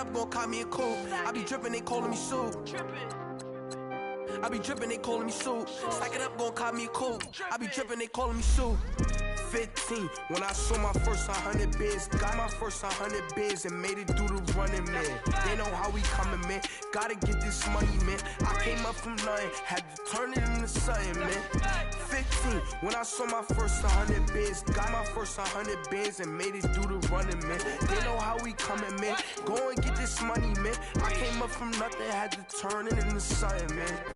up, gon' cop me a coupe. I be drippin', they callin' me soup. I be drippin', they callin' me soup. Stack it up, gon' cop me a coupe. I be drippin', they callin' me soup. 15, when I saw my first 100 bids. Got my first 100 bids and made it through the running, man. They know how we coming, man. Gotta get this money, man. I came up from nothing, had to turn it into something, man. 15, when I saw my first 100 bids. Got my first 100 bids and made it through the running, man. They know how we coming, man. Go and get this money, man. I came up from nothing, had to turn it into something, man.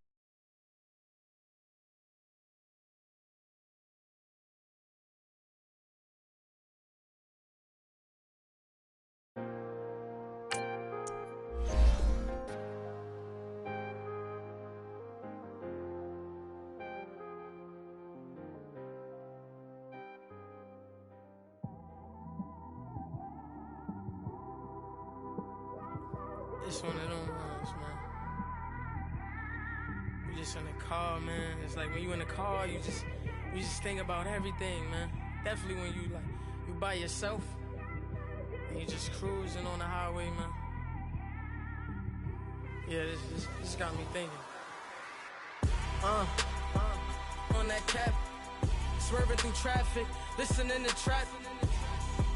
It's one of them ones, man. You just in the car, man. It's like when you in the car, you just think about everything, man. Definitely when you by yourself and you just cruising on the highway, man. Yeah, this got me thinking. On that cap, swerving through traffic, listening to trap.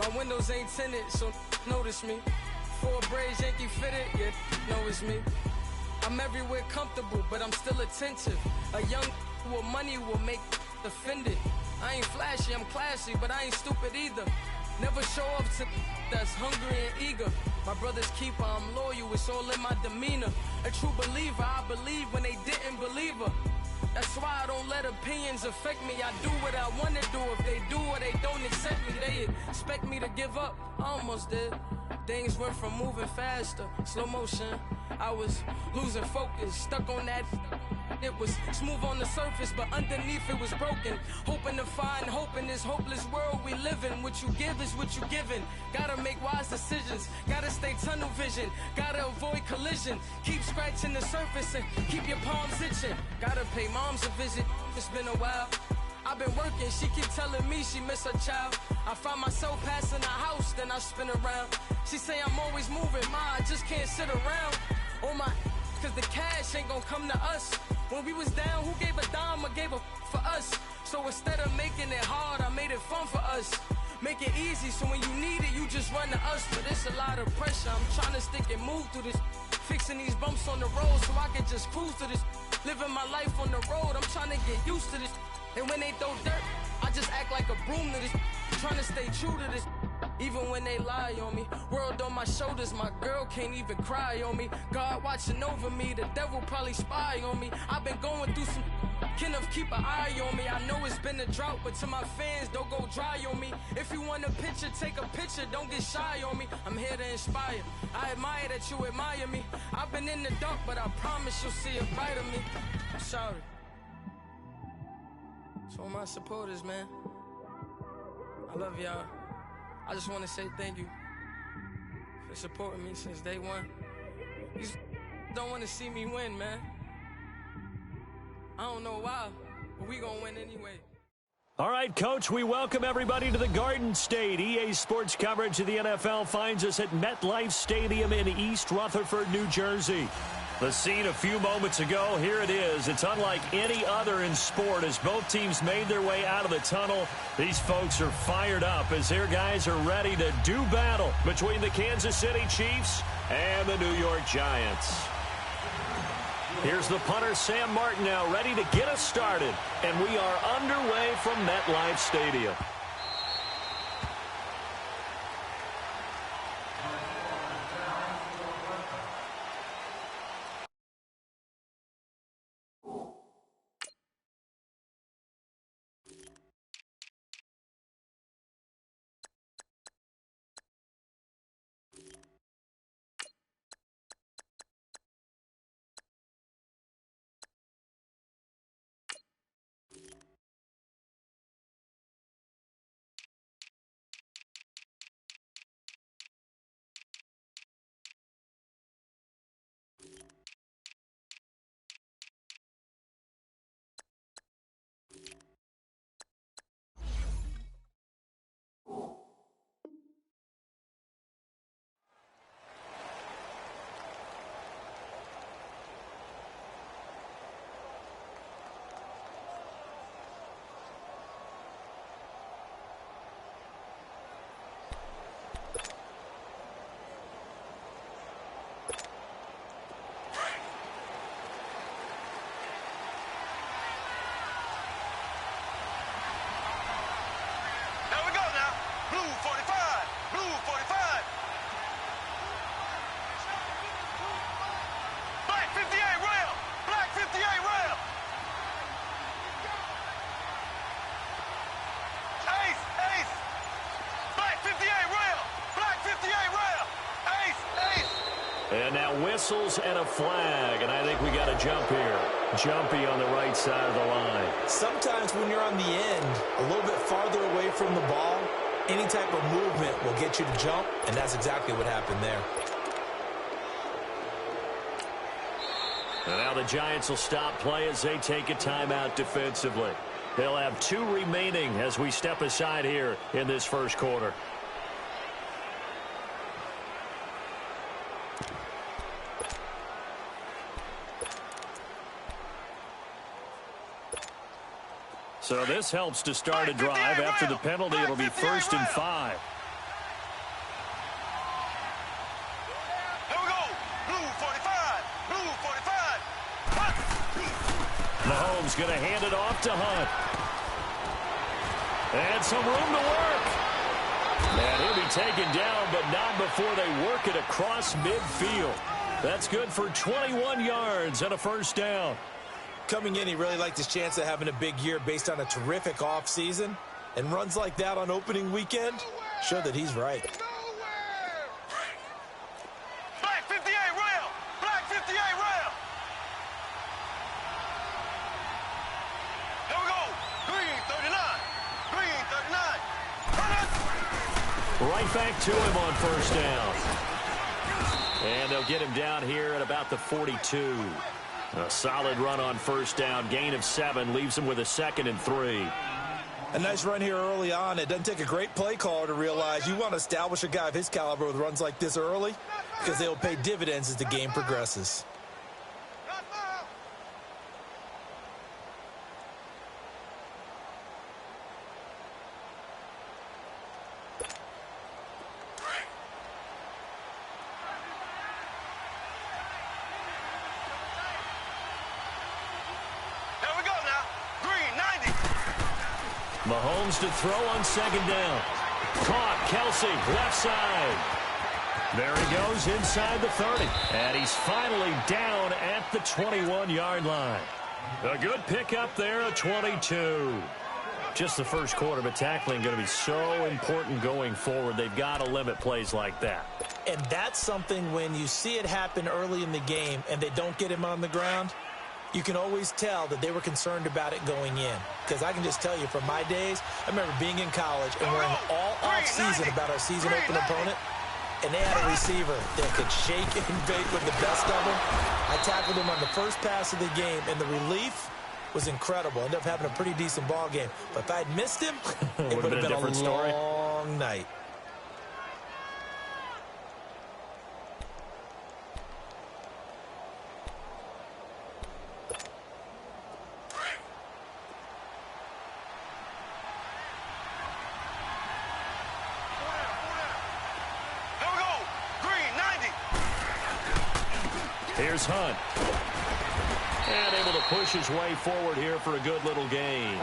My windows ain't tinted, so notice me. Four braids, Yankee fitted, yeah, know it's me. I'm everywhere comfortable, but I'm still attentive. A young with money will make offended. I ain't flashy, I'm classy, but I ain't stupid either. Never show up to that's hungry and eager. My brother's keeper, I'm loyal, it's all in my demeanor. A true believer, I believe when they didn't believe her. That's why I don't let opinions affect me. I do what I want to do. If they do or they don't accept me, they expect me to give up. I almost did. Things went from moving faster, slow motion. I was losing focus, stuck on that. It was smooth on the surface, but underneath it was broken. Hoping to find hope in this hopeless world we live in. What you give is what you given. Gotta make wise decisions, gotta stay tunnel vision, gotta avoid collision. Keep scratching the surface and keep your palms itching. Gotta pay moms a visit, it's been a while. I've been working, she keep telling me she miss her child. I find myself passing the house, then I spin around. She say I'm always moving, ma, I just can't sit around. Oh my, cause the cash ain't gonna come to us. When we was down, who gave a dime or gave a for us? So instead of making it hard, I made it fun for us. Make it easy, so when you need it, you just run to us. But it's a lot of pressure, I'm trying to stick and move through this. Fixing these bumps on the road so I can just cruise to this. Living my life on the road, I'm trying to get used to this. And when they throw dirt, I just act like a broom to this. Trying to stay true to this. Even when they lie on me, world on my shoulders, my girl can't even cry on me. God watching over me, the devil probably spy on me. I've been going through some, Kenneth keep an eye on me. I know it's been a drought, but to my fans, don't go dry on me. If you want a picture, take a picture, don't get shy on me. I'm here to inspire, I admire that you admire me. I've been in the dark, but I promise you'll see a bright of me. I'm sorry. To all my supporters, man, I love y'all. I just want to say thank you for supporting me since day one. You don't want to see me win, man. I don't know why, but we gonna win anyway. All right, Coach, we welcome everybody to the Garden State. EA Sports coverage of the NFL finds us at MetLife Stadium in East Rutherford, New Jersey. The scene a few moments ago, here it is. It's unlike any other in sport as both teams made their way out of the tunnel. These folks are fired up as their guys are ready to do battle between the Kansas City Chiefs and the New York Giants. Here's the punter, Sam Martin, now ready to get us started. And we are underway from MetLife Stadium. And now whistles and a flag, and I think we got a jump here. Jumpy on the right side of the line. Sometimes when you're on the end, a little bit farther away from the ball, any type of movement will get you to jump, and that's exactly what happened there. And now the Giants will stop play as they take a timeout defensively. They'll have 2 remaining as we step aside here in this first quarter. So this helps to start a drive. After the penalty, it'll be 1st and 5. Here we go. Blue 45. Blue 45. Mahomes going to hand it off to Hunt. And some room to work. And he'll be taken down, but not before they work it across midfield. That's good for 21 yards and a first down. Coming in, he really liked his chance of having a big year based on a terrific offseason. And runs like that on opening weekend show that he's right. Black 58 rail. Black 58 rail. Here we go. Green 39. Green 39. Right back to him on first down. And they'll get him down here at about the 42. A solid run on first down. Gain of 7 leaves him with a 2nd and 3. A nice run here early on. It doesn't take a great play caller to realize you want to establish a guy of his caliber with runs like this early because they'll pay dividends as the game progresses. Mahomes to throw on 2nd down. Caught. Kelsey, left side. There he goes inside the 30. And he's finally down at the 21-yard line. A good pickup there, a 22. Just the first quarter, but tackling going to be so important going forward. They've got to limit plays like that. And that's something when you see it happen early in the game and they don't get him on the ground, you can always tell that they were concerned about it going in. Because I can just tell you from my days, I remember being in college and worrying all off-season about our season-open opponent, and they had a receiver that could shake and bake with the best of them. I tackled him on the first pass of the game, and the relief was incredible. Ended up having a pretty decent ball game. But if I had missed him, it would have been a different story. Long night. Here's Hunt. And able to push his way forward here for a good little gain.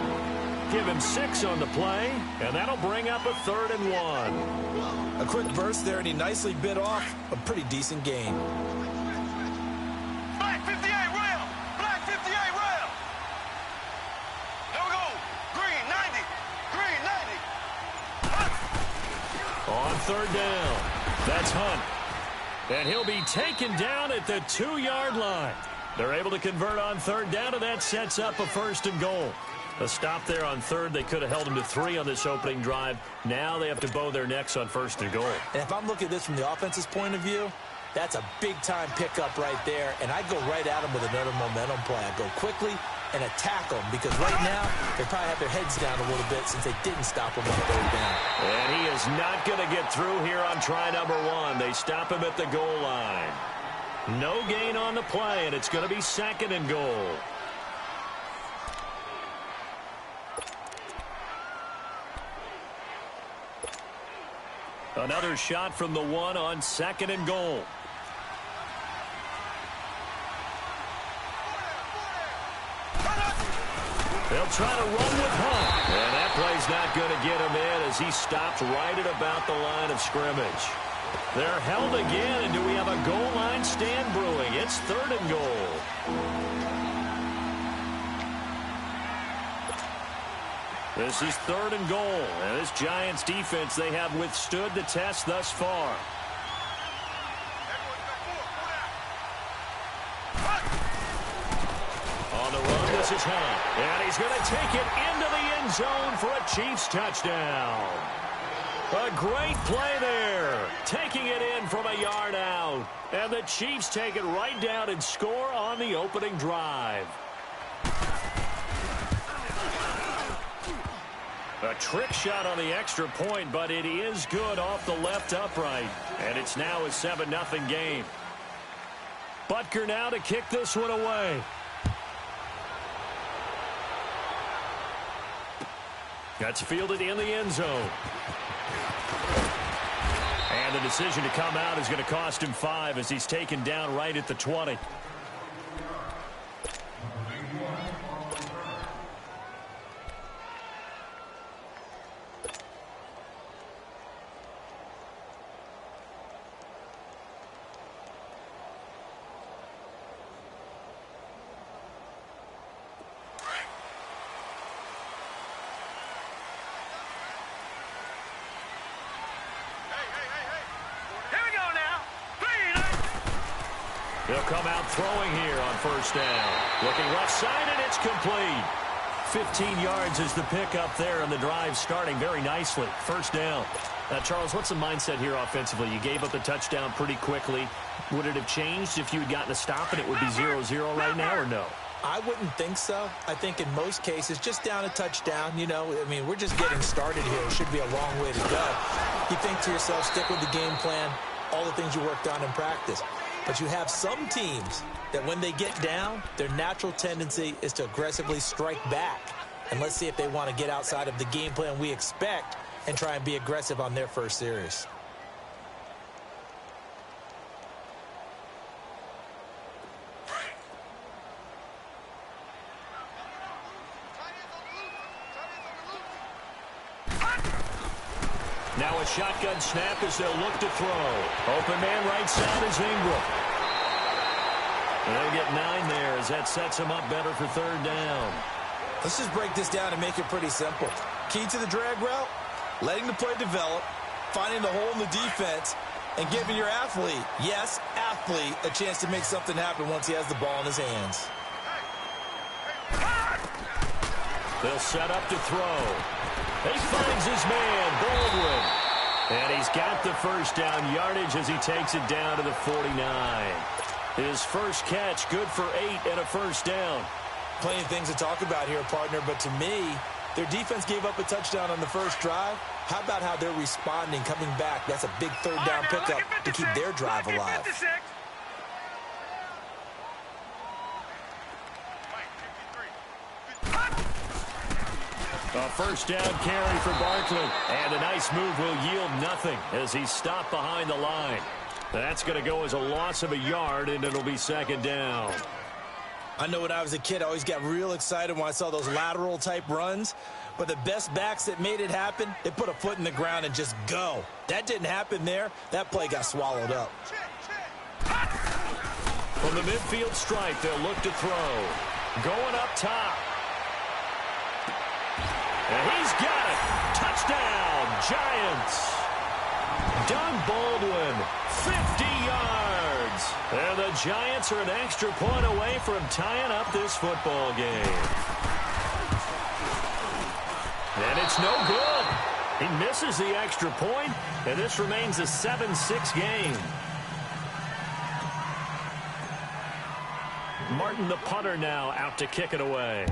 Give him 6 on the play, and that'll bring up a 3rd and 1. A quick burst there, and he nicely bit off a pretty decent gain. Black 58 rail. Black 58 rail. Here we go. Green 90. Green 90. Hunt. On 3rd down. That's Hunt. And he'll be taken down at the 2-yard line. They're able to convert on 3rd down, and that sets up a 1st and goal. A stop there on 3rd. They could have held him to 3 on this opening drive. Now they have to bow their necks on 1st and goal. And if I'm looking at this from the offense's point of view, that's a big-time pickup right there. And I'd go right at him with another momentum play. I'd go quickly and attack them because right now they probably have their heads down a little bit since they didn't stop him on 3rd down. And he is not going to get through here on try number 1. They stop him at the goal line. No gain on the play, and it's going to be 2nd and goal. Another shot from the 1 on 2nd and goal. They'll try to run with Hunt. And that play's not going to get him in as he stopped right at about the line of scrimmage. They're held again, and do we have a goal line stand brewing? It's 3rd and goal. This is 3rd and goal. And this Giants defense, they have withstood the test thus far. misses Hunt. And he's going to take it into the end zone for a Chiefs touchdown. A great play there. Taking it in from a yard out. And the Chiefs take it right down and score on the opening drive. A trick shot on the extra point, but it is good off the left upright. And it's now a 7-0 game. Butker now to kick this one away. That's fielded in the end zone. And the decision to come out is going to cost him 5 as he's taken down right at the 20. They'll come out throwing here on first down. Looking left side, and it's complete. 15 yards is the pickup there, and the drive starting very nicely. First down. Charles, what's the mindset here offensively? You gave up the touchdown pretty quickly. Would it have changed if you had gotten a stop and it would be 0-0 right now, or no? I wouldn't think so. I think in most cases, just down a touchdown, we're just getting started here. It should be a long way to go. You think to yourself, stick with the game plan, all the things you worked on in practice. But you have some teams that when they get down, their natural tendency is to aggressively strike back. And let's see if they want to get outside of the game plan we expect and try and be aggressive on their first series. Now a shotgun snap as they'll look to throw. Open man right side is Ingram. And they'll get 9 there as that sets them up better for third down. Let's just break this down and make it pretty simple. Key to the drag route, letting the play develop, finding the hole in the defense, and giving your athlete, yes, athlete, a chance to make something happen once he has the ball in his hands. They'll set up to throw. He finds his man, Baldwin. And he's got the first down yardage as he takes it down to the 49. His first catch, good for 8 and a first down. Plenty of things to talk about here, partner, but to me, their defense gave up a touchdown on the first drive. How about how they're responding, coming back? That's a big third down pickup to keep their drive alive. A first down carry for Barkley. And a nice move will yield nothing as he's stopped behind the line. That's going to go as a loss of a yard, and it'll be second down. I know when I was a kid, I always got real excited when I saw those lateral-type runs. But the best backs that made it happen, they put a foot in the ground and just go. That didn't happen there. That play got swallowed up. From the midfield stripe, they'll look to throw. Going up top. And he's got it. Touchdown, Giants. Doug Baldwin, 50 yards. And the Giants are an extra point away from tying up this football game. And it's no good. He misses the extra point, and this remains a 7-6 game. Martin, the punter, now out to kick it away.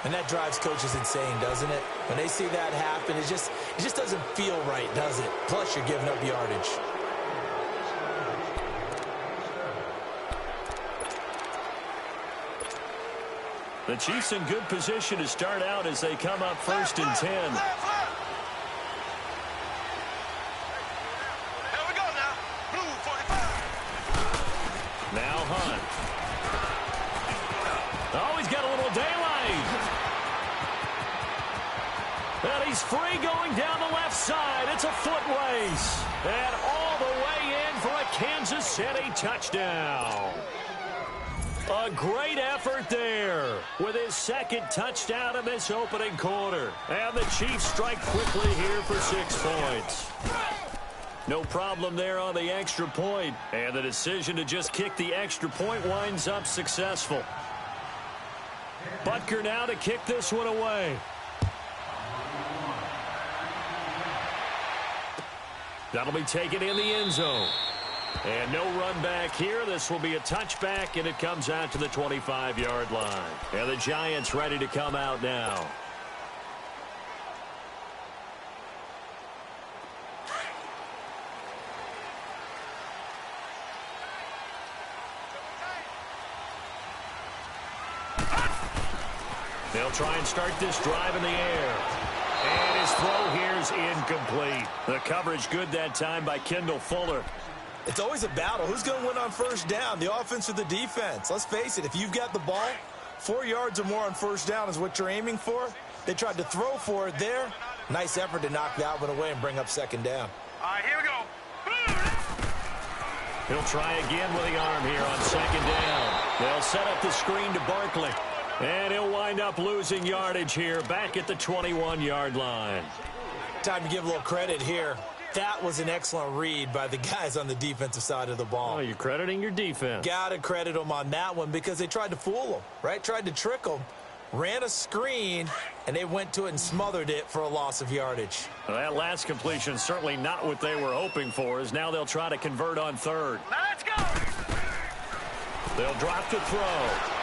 And that drives coaches insane, doesn't it? When they see that happen, it just doesn't feel right, does it? Plus, you're giving up yardage. The Chiefs in good position to start out as they come up first and 10. Here we go now. Blue 45. Now Hunt. Oh, he's got a little daylight. And he's free going down the left side. It's a foot race. And all the way in for a Kansas City touchdown. A great effort there with his second touchdown in this opening quarter. And the Chiefs strike quickly here for 6 points. No problem there on the extra point. And the decision to just kick the extra point winds up successful. Butker now to kick this one away. That'll be taken in the end zone. And no run back here. This will be a touchback, and it comes out to the 25-yard line. And the Giants ready to come out now. They'll try and start this drive in the air. And his throw here's incomplete. The coverage good that time by Kendall Fuller. It's always a battle. Who's going to win on first down, the offense or the defense? Let's face it, if you've got the ball, 4 yards or more on first down is what you're aiming for. They tried to throw for it there. Nice effort to knock that one away and bring up second down. All right, here we go. He'll try again with the arm here on second down. They'll set up the screen to Barkley. And he'll wind up losing yardage here back at the 21-yard line. Time to give a little credit here. That was an excellent read by the guys on the defensive side of the ball. Oh, you're crediting your defense. Got to credit them on that one because they tried to fool them, right? Tried to trick them, ran a screen, and they went to it and smothered it for a loss of yardage. Well, that last completion certainly not what they were hoping for, as now they'll try to convert on third. Let's go. They'll drop the throw.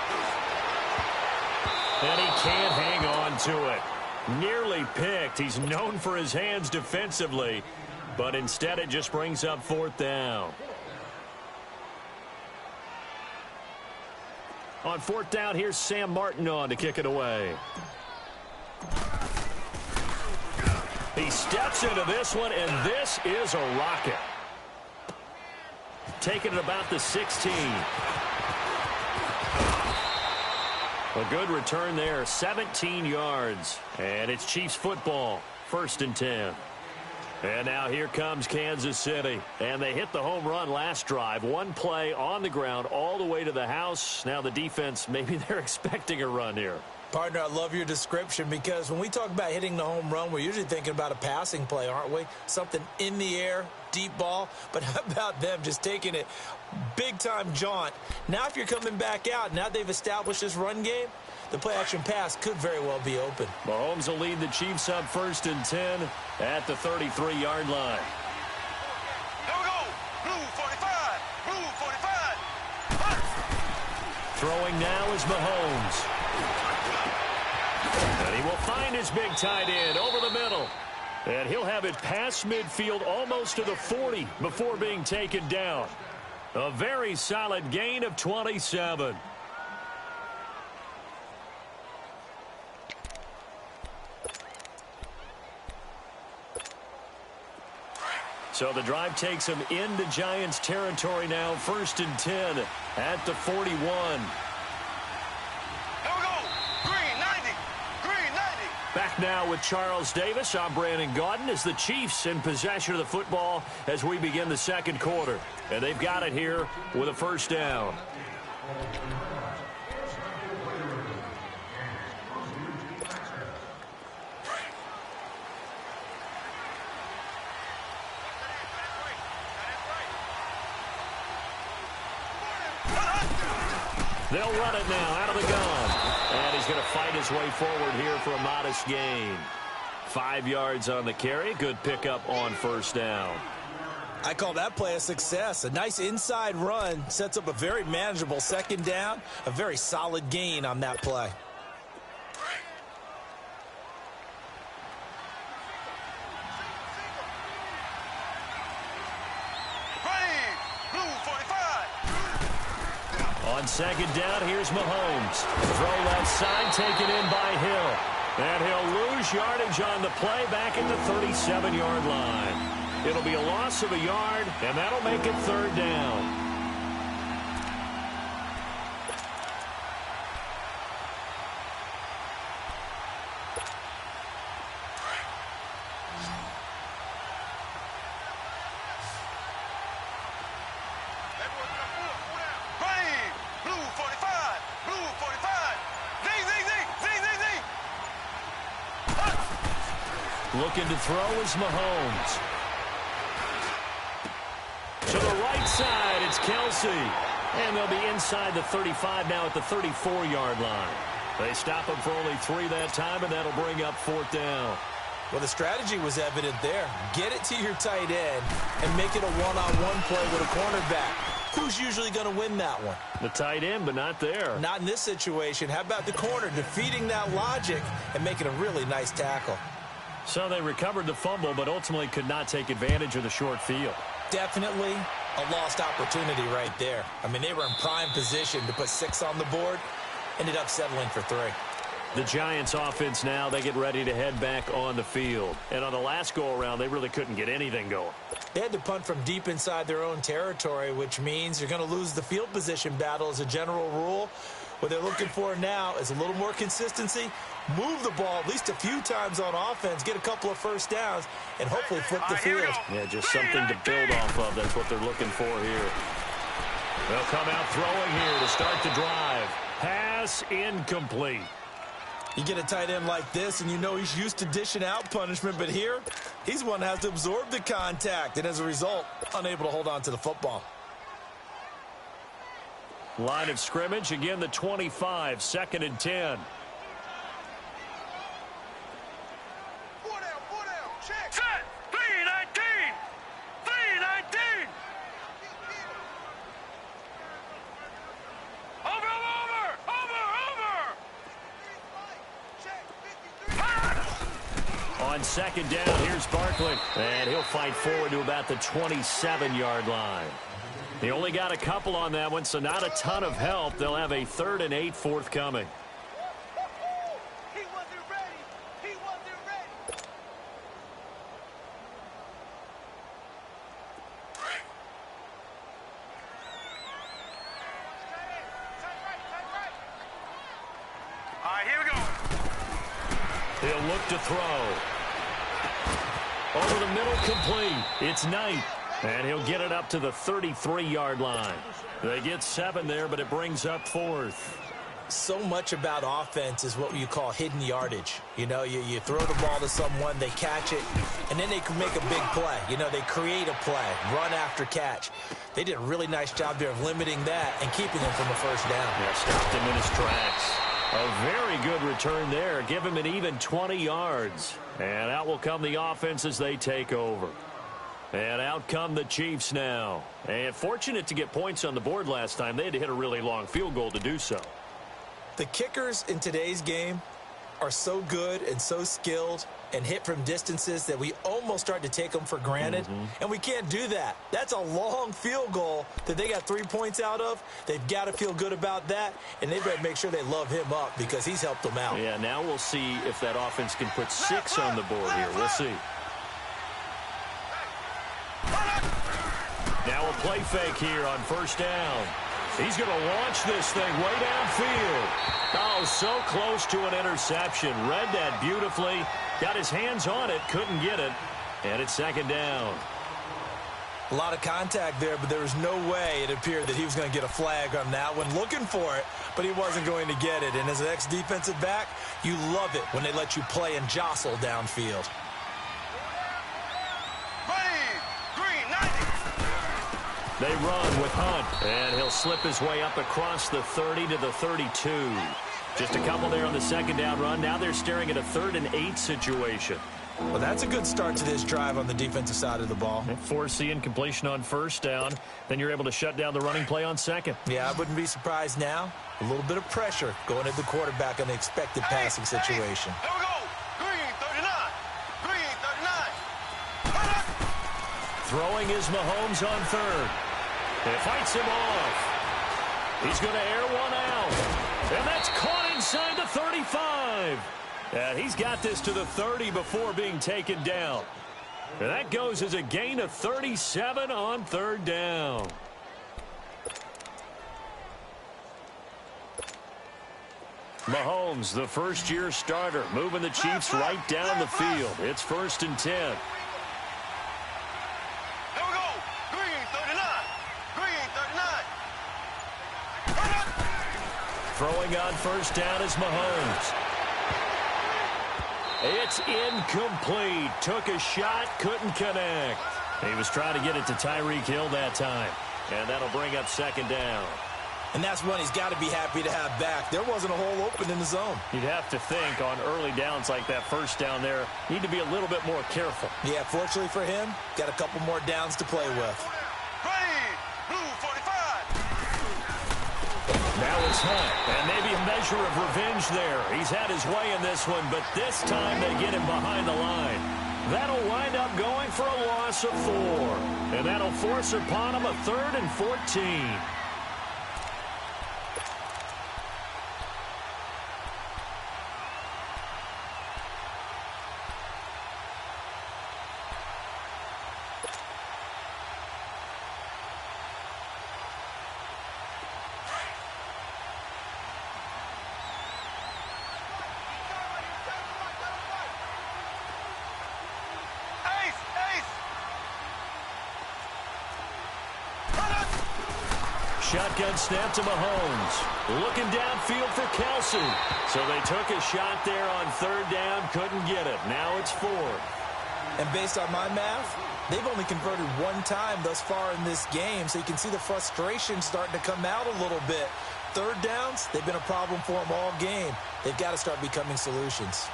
And he can't hang on to it. Nearly picked. He's known for his hands defensively, but instead it just brings up fourth down. On fourth down, here's Sam Martin on to kick it away. He steps into this one, and this is a rocket. Taking it about the 16. A good return there, 17 yards. And it's Chiefs football, 1st and 10. And now here comes Kansas City. And they hit the home run last drive. One play on the ground all the way to the house. Now the defense, maybe they're expecting a run here. Partner, I love your description because when we talk about hitting the home run, we're usually thinking about a passing play, aren't we? Something in the air, deep ball. But how about them just taking it big-time jaunt? Now if you're coming back out, now they've established this run game, the play-action pass could very well be open. Mahomes will lead the Chiefs up 1st and 10 at the 33-yard line. Here we go. Blue 45. Blue 45. Throwing now is Mahomes. And he will find his big tight end over the middle. And he'll have it past midfield almost to the 40 before being taken down. A very solid gain of 27. So the drive takes him into Giants territory now. 1st and 10 at the 41. Back now with Charles Davis. I'm Brandon Gaudin as the Chiefs in possession of the football as we begin the second quarter. And they've got it here with a 1st down. They'll run it now out of the gun. And he's going to fight his way forward here for a modest gain. 5 yards on the carry. Good pickup on 1st down. I call that play a success. A nice inside run sets up a very manageable 2nd down. A very solid gain on that play. On 2nd down, here's Mahomes. Throw left side, taken in by Hill. And he'll lose yardage on the play back at the 37-yard line. It'll be a loss of a yard, and that'll make it 3rd down. Looking to throw is Mahomes. inside. It's Kelsey. And they'll be inside the 35 now at the 34-yard line. They stop him for only 3 that time, and that'll bring up 4th down. Well, the strategy was evident there. Get it to your tight end and make it a one-on-one play with a cornerback. Who's usually going to win that one? The tight end, but not there. Not in this situation. How about the corner defeating that logic and making a really nice tackle? So they recovered the fumble, but ultimately could not take advantage of the short field. Definitely a lost opportunity right there. I mean, they were in prime position to put 6 on the board. Ended up settling for 3. The Giants offense now, they get ready to head back on the field. And on the last go-around, they really couldn't get anything going. They had to punt from deep inside their own territory, which means you're going to lose the field position battle as a general rule. What they're looking for now is a little more consistency, move the ball at least a few times on offense, get a couple of first downs, and hopefully flip the field. Yeah, just something to build off of. That's what they're looking for here. They'll come out throwing here to start the drive. Pass incomplete. You get a tight end like this, and you know he's used to dishing out punishment, but here, he's one that has to absorb the contact, and as a result, unable to hold on to the football. Line of scrimmage, again the 25, 2nd and 10. Check. Set. 3-19. 3-19. Over. On 2nd down, here's Barkley. And he'll fight forward to about the 27-yard line. He only got a couple on that one, so not a ton of help. They'll have a 3rd and 8 forthcoming. He wasn't ready. All right, here we go. He'll look to throw. Over the middle, complete. It's Knight. And he'll get it up to the 33-yard line. They get 7 there, but it brings up 4th. So much about offense is what you call hidden yardage. You know, you throw the ball to someone, they catch it, and then they can make a big play. You know, they create a play, run after catch. They did a really nice job there of limiting that and keeping him from a first down. Yeah, stopped him in his tracks. A very good return there. Give him an even 20 yards. And out will come the offense as they take over. And out come the Chiefs now. And fortunate to get points on the board last time. They had to hit a really long field goal to do so. The kickers in today's game are so good and so skilled and hit from distances that we almost start to take them for granted. And we can't do that. That's a long field goal that they got 3 points out of. They've got to feel good about that, and they better make sure they love him up because he's helped them out. Yeah, now we'll see if that offense can put 6 on the board here. We'll see. Now a play fake here on 1st down. He's going to launch this thing way downfield. Oh, so close to an interception. Read that beautifully. Got his hands on it. Couldn't get it. And it's 2nd down. A lot of contact there, but there was no way it appeared that he was going to get a flag on that one. Looking for it, but he wasn't going to get it. And as an ex-defensive back, you love it when they let you play and jostle downfield. They run with Hunt, and he'll slip his way up across the 30 to the 32. Just a couple there on the 2nd down run. Now they're staring at a 3rd and 8 situation. Well, that's a good start to this drive on the defensive side of the ball. Force the incompletion on 1st down. Then you're able to shut down the running play on 2nd. Yeah, I wouldn't be surprised now. A little bit of pressure going at the quarterback on the expected passing situation. There we go. Green 39. Green 39. Throwing is Mahomes on 3rd. It fights him off. He's going to air one out. And that's caught inside the 35. And he's got this to the 30 before being taken down. And that goes as a gain of 37 on 3rd down. Mahomes, the first-year starter, moving the Chiefs right down the field. It's 1st and 10. Throwing on 1st down is Mahomes. It's incomplete. Took a shot, couldn't connect. He was trying to get it to Tyreek Hill that time. And that'll bring up second down. And that's one he's got to be happy to have back. There wasn't a hole open in the zone. You'd have to think on early downs like that first down there, need to be a little bit more careful. Yeah, fortunately for him, got a couple more downs to play with. Ready, blue 45. Now it's Hunt, and maybe a measure of revenge there. He's had his way in this one, but this time they get him behind the line. That'll wind up going for a loss of 4. And that'll force upon him a 3rd and 14. Shotgun snap to Mahomes. Looking downfield for Kelsey. So they took a shot there on 3rd down. Couldn't get it. Now it's 4th. And based on my math, they've only converted 1 time thus far in this game. So you can see the frustration starting to come out a little bit. 3rd downs, they've been a problem for them all game. They've got to start becoming solutions.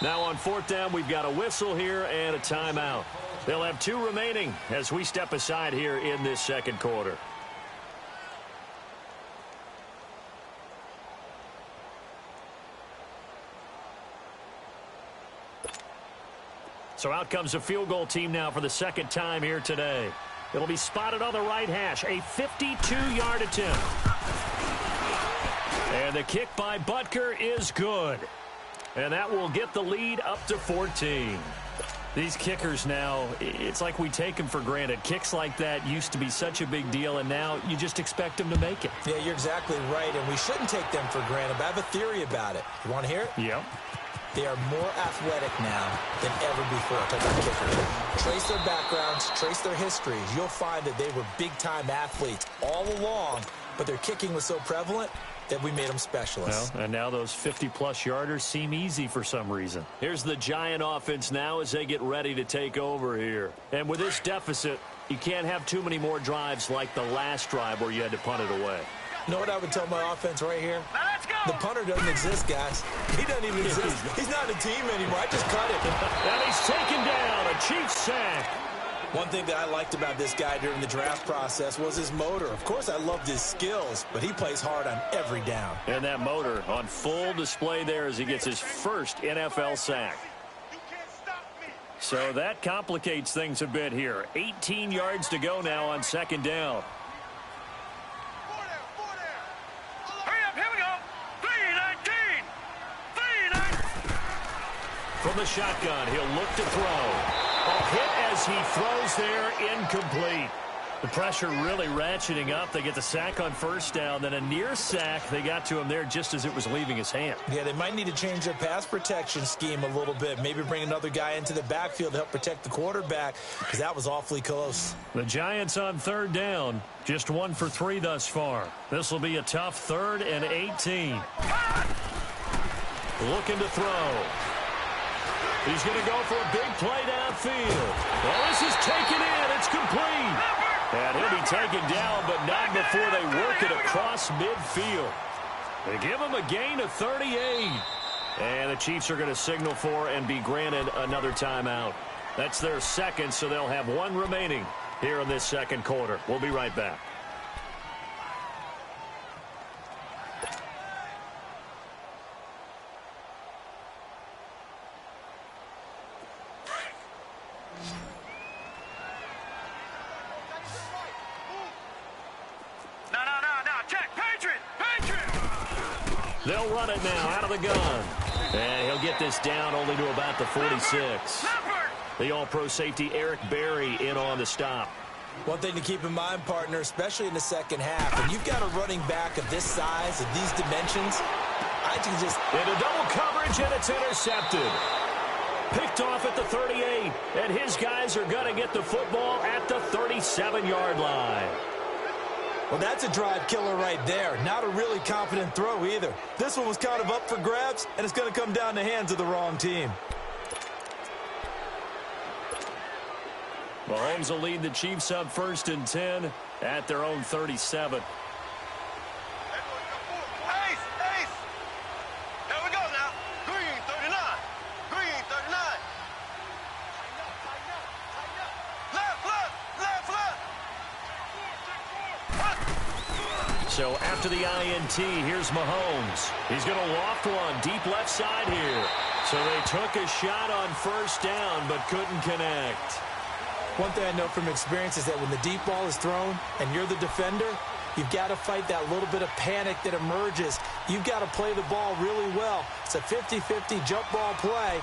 Now on 4th down, we've got a whistle here and a timeout. They'll have 2 remaining as we step aside here in this second quarter. So out comes a field goal team now for the second time here today. It'll be spotted on the right hash, a 52-yard attempt. And the kick by Butker is good. And that will get the lead up to 14. These kickers now, it's like we take them for granted. Kicks like that used to be such a big deal, and now you just expect them to make it. Yeah, you're exactly right, and we shouldn't take them for granted. But I have a theory about it. You want to hear it? Yep. They are more athletic now than ever before. Talk about kickers. Trace their backgrounds, trace their histories. You'll find that they were big-time athletes all along, but their kicking was so prevalent that we made them specialists. Well, and now those 50-plus yarders seem easy for some reason. Here's the Giant offense now as they get ready to take over here. And with this deficit, you can't have too many more drives like the last drive where you had to punt it away. You know what I would tell my offense right here? Now let's go. The punter doesn't exist, guys. He doesn't even exist. He's not a team anymore. I just cut it. And he's taken down, a Chiefs sack. One thing that I liked about this guy during the draft process was his motor. Of course, I loved his skills, but he plays hard on every down. And that motor on full display there as he gets his first NFL sack. You can't stop me. So that complicates things a bit here. 18 yards to go now on 2nd down. Hurry up, here we go. 3-19. 3-19. From the shotgun, he'll look to throw. A hit as he throws there, incomplete. The pressure really ratcheting up. They get the sack on 1st down, then a near sack. They got to him there just as it was leaving his hand. Yeah, they might need to change their pass protection scheme a little bit. Maybe bring another guy into the backfield to help protect the quarterback, because that was awfully close. The Giants on 3rd down, just 1 for 3 thus far. This will be a tough 3rd and 18. Looking to throw. He's going to go for a big play downfield. Well, this is taken in. It's complete. And he'll be taken down, but not before they work it across midfield. They give him a gain of 38. And the Chiefs are going to signal for and be granted another timeout. That's their 2nd, so they'll have 1 remaining here in this 2nd quarter. We'll be right back. They'll run it now out of the gun. And he'll get this down only to about the 46. The all-pro safety Eric Berry in on the stop. One thing to keep in mind, partner, especially in the second half, when you've got a running back of this size, of these dimensions, I can just... Into double coverage, and it's intercepted. Picked off at the 38, and his guys are going to get the football at the 37-yard line. Well, that's a drive killer right there. Not a really confident throw either. This one was kind of up for grabs, and it's going to come down the hands of the wrong team. Mahomes will lead the Chiefs up 1st and 10 at their own 37. Ace, ace. There we go now. Green 39. Green 39. Left, left, left, left. So after the INT, here's Mahomes. He's going to loft one deep left side here. So they took a shot on 1st down but couldn't connect. One thing I know from experience is that when the deep ball is thrown and you're the defender, you've got to fight that little bit of panic that emerges. You've got to play the ball really well. It's a 50-50 jump ball play.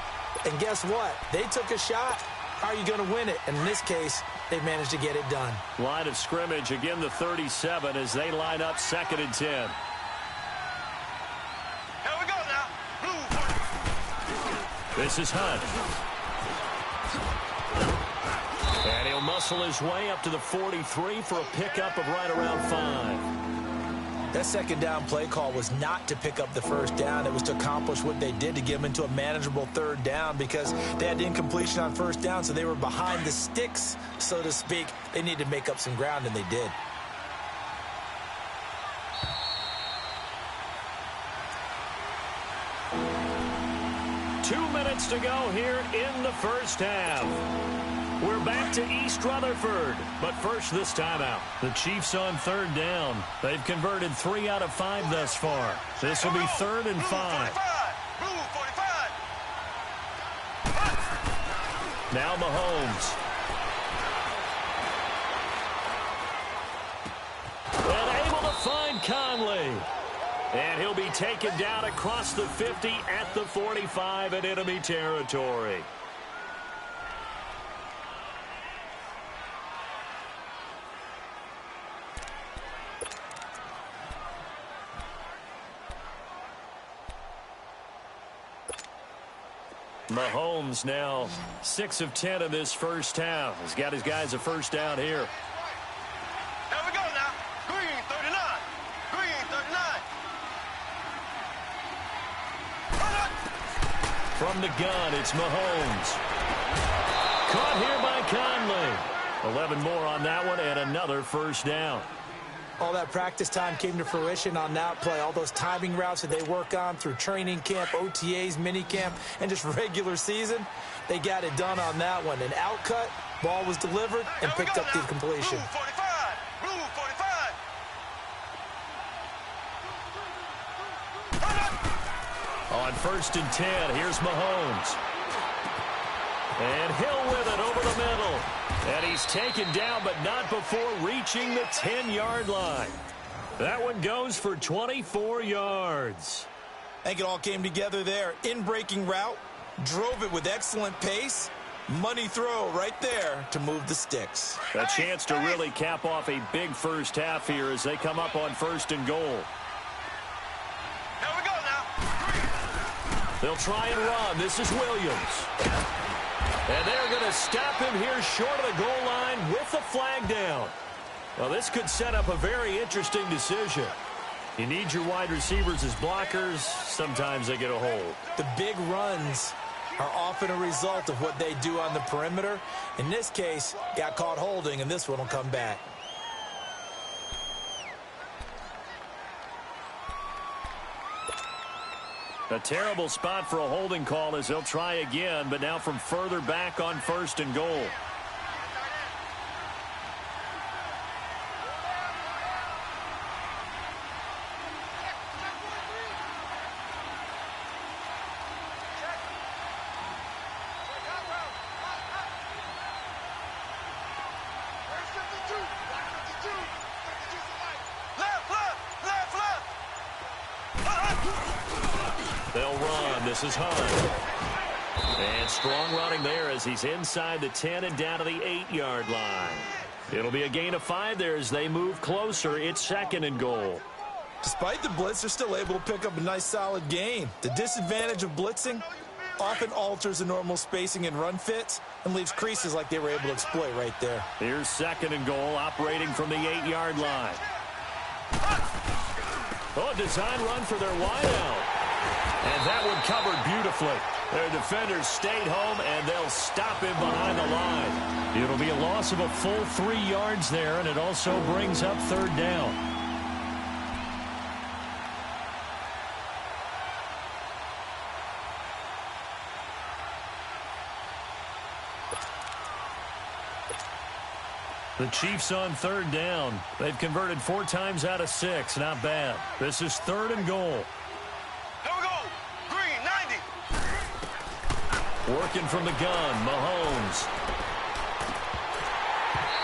And guess what? They took a shot. How are you going to win it? And in this case, they managed to get it done. Line of scrimmage, again the 37 as they line up 2nd and 10. Here we go now. Blue 40. This is Hunt. And he'll muscle his way up to the 43 for a pickup of right around 5. That 2nd down play call was not to pick up the 1st down. It was to accomplish what they did to get them into a manageable 3rd down because they had incompletion on 1st down, so they were behind the sticks, so to speak. They needed to make up some ground, and they did. Minutes to go here in the 1st half. We're back to East Rutherford, but first this timeout. The Chiefs on 3rd down. They've converted 3 out of 5 thus far. This will be 3rd and 5. Blue 45. Now Mahomes. And able to find Conley. And he'll be taken down across the 50 at the 45 in enemy territory. Mahomes now 6 of 10 in this 1st half. He's got his guys a 1st down here. Here we go now. Green 39. Green 39. From the gun, it's Mahomes. Caught here by Conley. 11 more on that one and another 1st down. All that practice time came to fruition on that play. All those timing routes that they work on through training camp, OTAs, minicamp, and just regular season, they got it done on that one. An outcut, ball was delivered, and picked up the completion. Blue 45. Blue 45. On 1st and 10, here's Mahomes. And Hill with it over the middle. And he's taken down, but not before reaching the 10-yard line. That one goes for 24 yards. I think it all came together there. In-breaking route, drove it with excellent pace. Money throw right there to move the sticks. A chance to really cap off a big 1st half here as they come up on 1st and goal. Here we go now. They'll try and run. This is Williams. And they're going to stop him here short of the goal line with the flag down. Well, this could set up a very interesting decision. You need your wide receivers as blockers. Sometimes they get a hold. The big runs are often a result of what they do on the perimeter. In this case, got caught holding, and this one will come back. A terrible spot for a holding call as they'll try again, but now from further back on 1st and goal. They'll run. This is Hunt. And strong running there as he's inside the 10 and down to the 8-yard line. It'll be a gain of 5 there as they move closer. It's 2nd and goal. Despite the blitz, they're still able to pick up a nice solid gain. The disadvantage of blitzing often alters the normal spacing and run fits and leaves creases like they were able to exploit right there. Here's 2nd and goal, operating from the 8-yard line. Oh, design run for their wideout. And that one covered beautifully. Their defenders stayed home, and they'll stop him behind the line. It'll be a loss of a full 3 yards there, and it also brings up third down. The Chiefs on third down. They've converted 4 times out of 6. Not bad. This is 3rd and goal. Here we go. Green, 90. Working from the gun, Mahomes.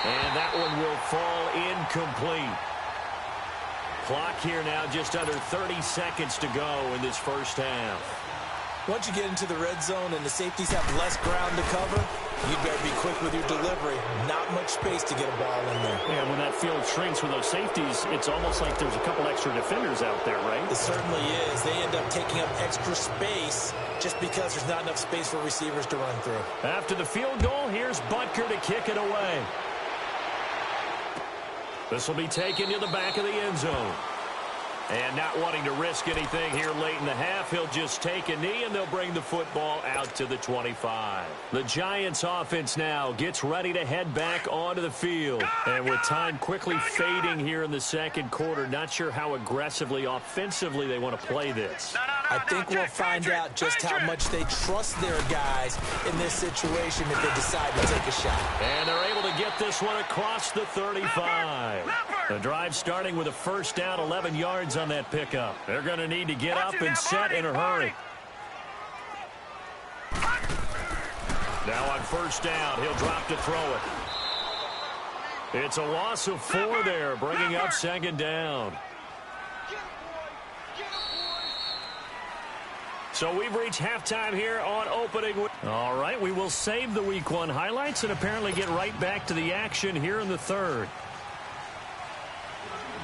And that one will fall incomplete. Clock here now, just under 30 seconds to go in this first half. Once you get into the red zone and the safeties have less ground to cover, you better be quick with your delivery. Not much space to get a ball in there. Yeah, when that field shrinks with those safeties, it's almost like there's a couple extra defenders out there, right? It certainly is. They end up taking up extra space just because there's not enough space for receivers to run through. After the field goal, here's Butker to kick it away. This will be taken to the back of the end zone. And not wanting to risk anything here late in the half, he'll just take a knee, and they'll bring the football out to the 25. The Giants offense now gets ready to head back onto the field. And with time quickly fading here in the second quarter, not sure how aggressively, offensively they want to play this. I think we'll find out just how much they trust their guys in this situation if they decide to take a shot. And they're able to get this one across the 35. The drive starting with a first down, 11 yards on that pickup. They're going to need to get up and set in a hurry. Now on first down, he'll drop to throw it. It's a loss of 4 there, bringing up second down. So we've reached halftime here on opening. All right, we will save the Week 1 highlights and apparently get right back to the action here in the third.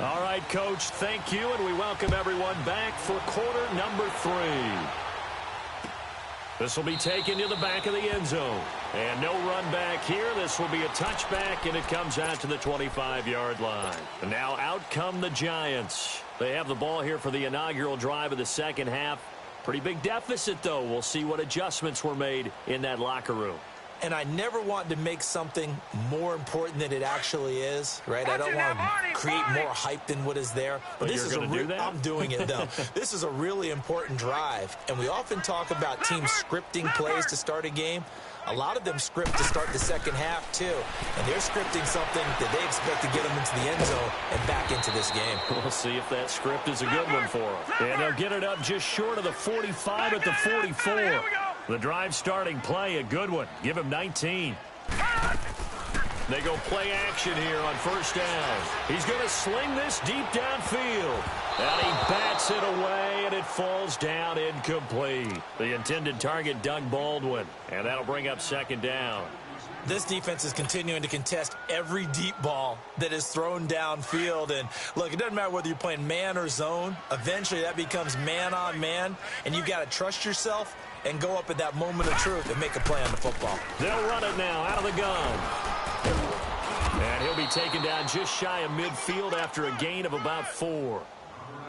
All right, Coach, thank you, and we welcome everyone back for quarter number 3. This will be taken to the back of the end zone. And no run back here. This will be a touchback, and it comes out to the 25-yard line. And now out come the Giants. They have the ball here for the inaugural drive of the second half. Pretty big deficit, though. We'll see what adjustments were made in that locker room. And I never want to make something more important than it actually is, right? I don't want to create more hype than what is there. But this is I'm doing it, though. This is a really important drive. And we often talk about teams scripting plays to start a game. A lot of them script to start the second half, too. And they're scripting something that they expect to get them into the end zone and back into this game. We'll see if that script is a good one for them. And they'll get it up just short of the 45 at the 44. The drive starting play, a good one. Give him 19. They go play action here on first down. He's going to sling this deep downfield. And he bats it away, and it falls down incomplete. The intended target, Doug Baldwin. And that'll bring up second down. This defense is continuing to contest every deep ball that is thrown downfield. And, look, it doesn't matter whether you're playing man or zone. Eventually, that becomes man on man, and you've got to trust yourself and go up at that moment of truth and make a play on the football. They'll run it now out of the gun. And he'll be taken down just shy of midfield after a gain of about 4.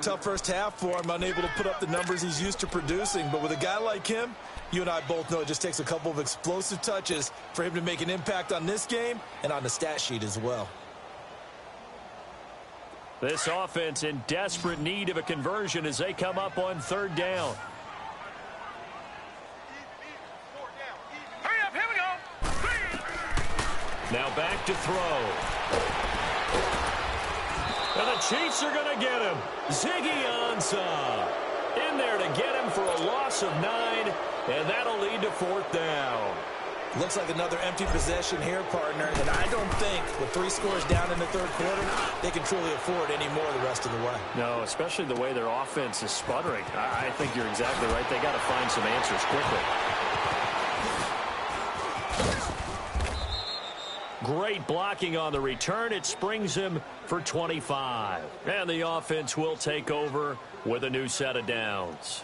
Tough first half for him, unable to put up the numbers he's used to producing. But with a guy like him, you and I both know it just takes a couple of explosive touches for him to make an impact on this game and on the stat sheet as well. This offense in desperate need of a conversion as they come up on third down. Now back to throw. And the Chiefs are going to get him. Ziggy Ansah in there to get him for a loss of 9, and that'll lead to fourth down. Looks like another empty possession here, partner, and I don't think with 3 scores down in the third quarter, they can truly afford any more the rest of the way. No, especially the way their offense is sputtering. I think you're exactly right. They got to find some answers quickly. Great blocking on the return. It springs him for 25. And the offense will take over with a new set of downs.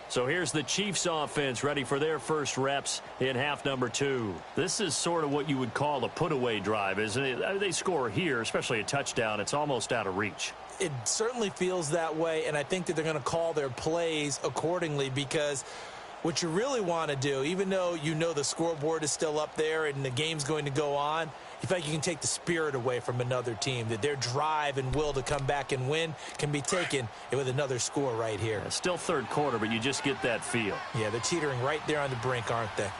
So here's the Chiefs offense ready for their first reps in half number 2. This is sort of what you would call a put-away drive, isn't it? They score here, especially a touchdown. It's almost out of reach. It certainly feels that way, and I think that they're going to call their plays accordingly because What you really want to do, even though you know the scoreboard is still up there and the game's going to go on, you feel like you can take the spirit away from another team, that their drive and will to come back and win can be taken with another score right here. Yeah, still third quarter, but you just get that feel. Yeah, they're teetering right there on the brink, aren't they?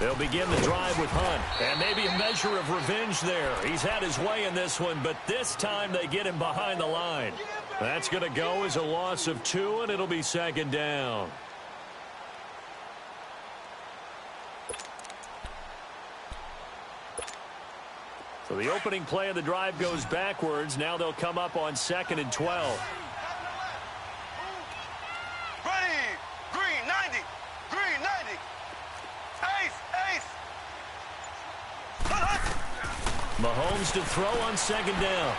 They'll begin the drive with Hunt, and maybe a measure of revenge there. He's had his way in this one, but this time they get him behind the line. That's going to go as a loss of 2, and it'll be second down. So the opening play of the drive goes backwards. Now they'll come up on 2nd and 12. Ready. Green 90. Green 90. Ace. Mahomes to throw on 2nd down.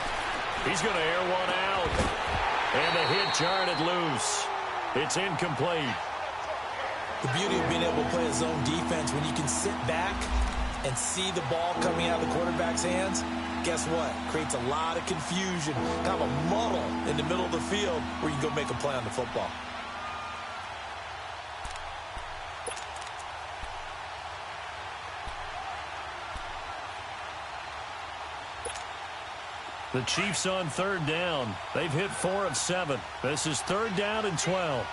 He's going to air one out. And the hit jarred it loose. It's incomplete. The beauty of being able to play a zone defense when you can sit back and see the ball coming out of the quarterback's hands, guess what? Creates a lot of confusion, kind of a muddle in the middle of the field where you can go make a play on the football. The Chiefs on 3rd down. They've hit 4 of 7. This is 3rd down and 12.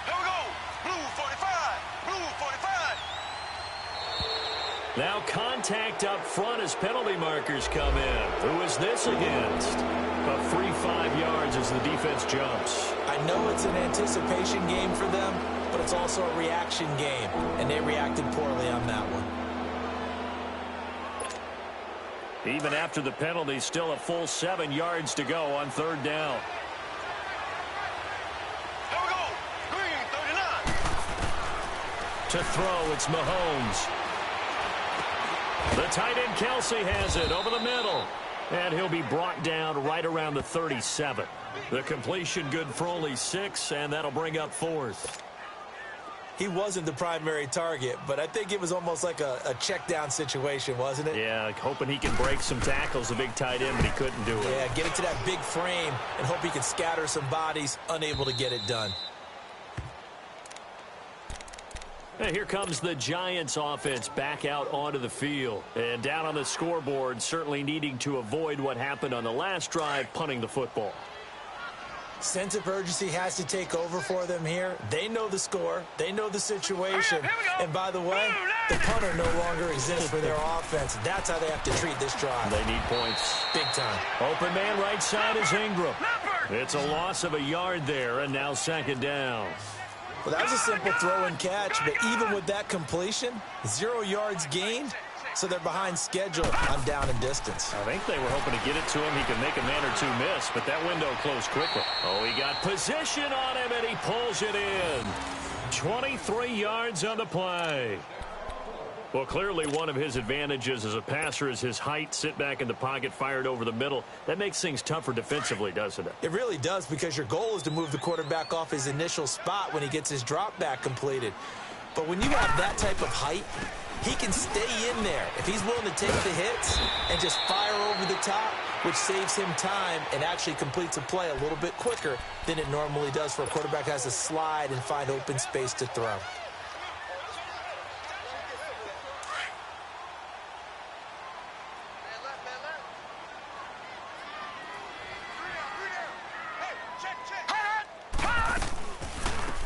Here we go. Blue 45. Blue 45. Now contact up front as penalty markers come in. Who is this against? About 3-5 yards as the defense jumps. I know it's an anticipation game for them, but it's also a reaction game, and they reacted poorly on that one. Even after the penalty, still a full 7 yards to go on 3rd down. Here we go. Green 39. To throw, it's Mahomes. The tight end Kelsey has it over the middle. And he'll be brought down right around the 37. The completion good for only 6, and that'll bring up 4th. He wasn't the primary target, but I think it was almost like a check down situation, wasn't it? Yeah, hoping he can break some tackles, the big tight end, but he couldn't do it. Yeah, get into that big frame and hope he can scatter some bodies, unable to get it done. And here comes the Giants offense back out onto the field. And down on the scoreboard, certainly needing to avoid what happened on the last drive, punting the football. Sense of urgency has to take over for them here. They know the score. They know the situation. And by the way, the punter no longer exists for their offense. That's how they have to treat this drive. They need points. Big time. Open man right side is Ingram. It's a loss of a yard there, and now 2nd down. Well, that was a simple throw and catch, but even with that completion, 0 yards gained, so they're behind schedule on down and distance. I think they were hoping to get it to him. He could make a man or two miss, but that window closed quickly. Oh, he got position on him, and he pulls it in. 23 yards on the play. Well, clearly one of his advantages as a passer is his height. Sit back in the pocket, fired over the middle. That makes things tougher defensively, doesn't it? It really does, because your goal is to move the quarterback off his initial spot when he gets his drop back completed. But when you have that type of height, he can stay in there if he's willing to take the hits and just fire over the top, which saves him time and actually completes a play a little bit quicker than it normally does for a quarterback who has to slide and find open space to throw.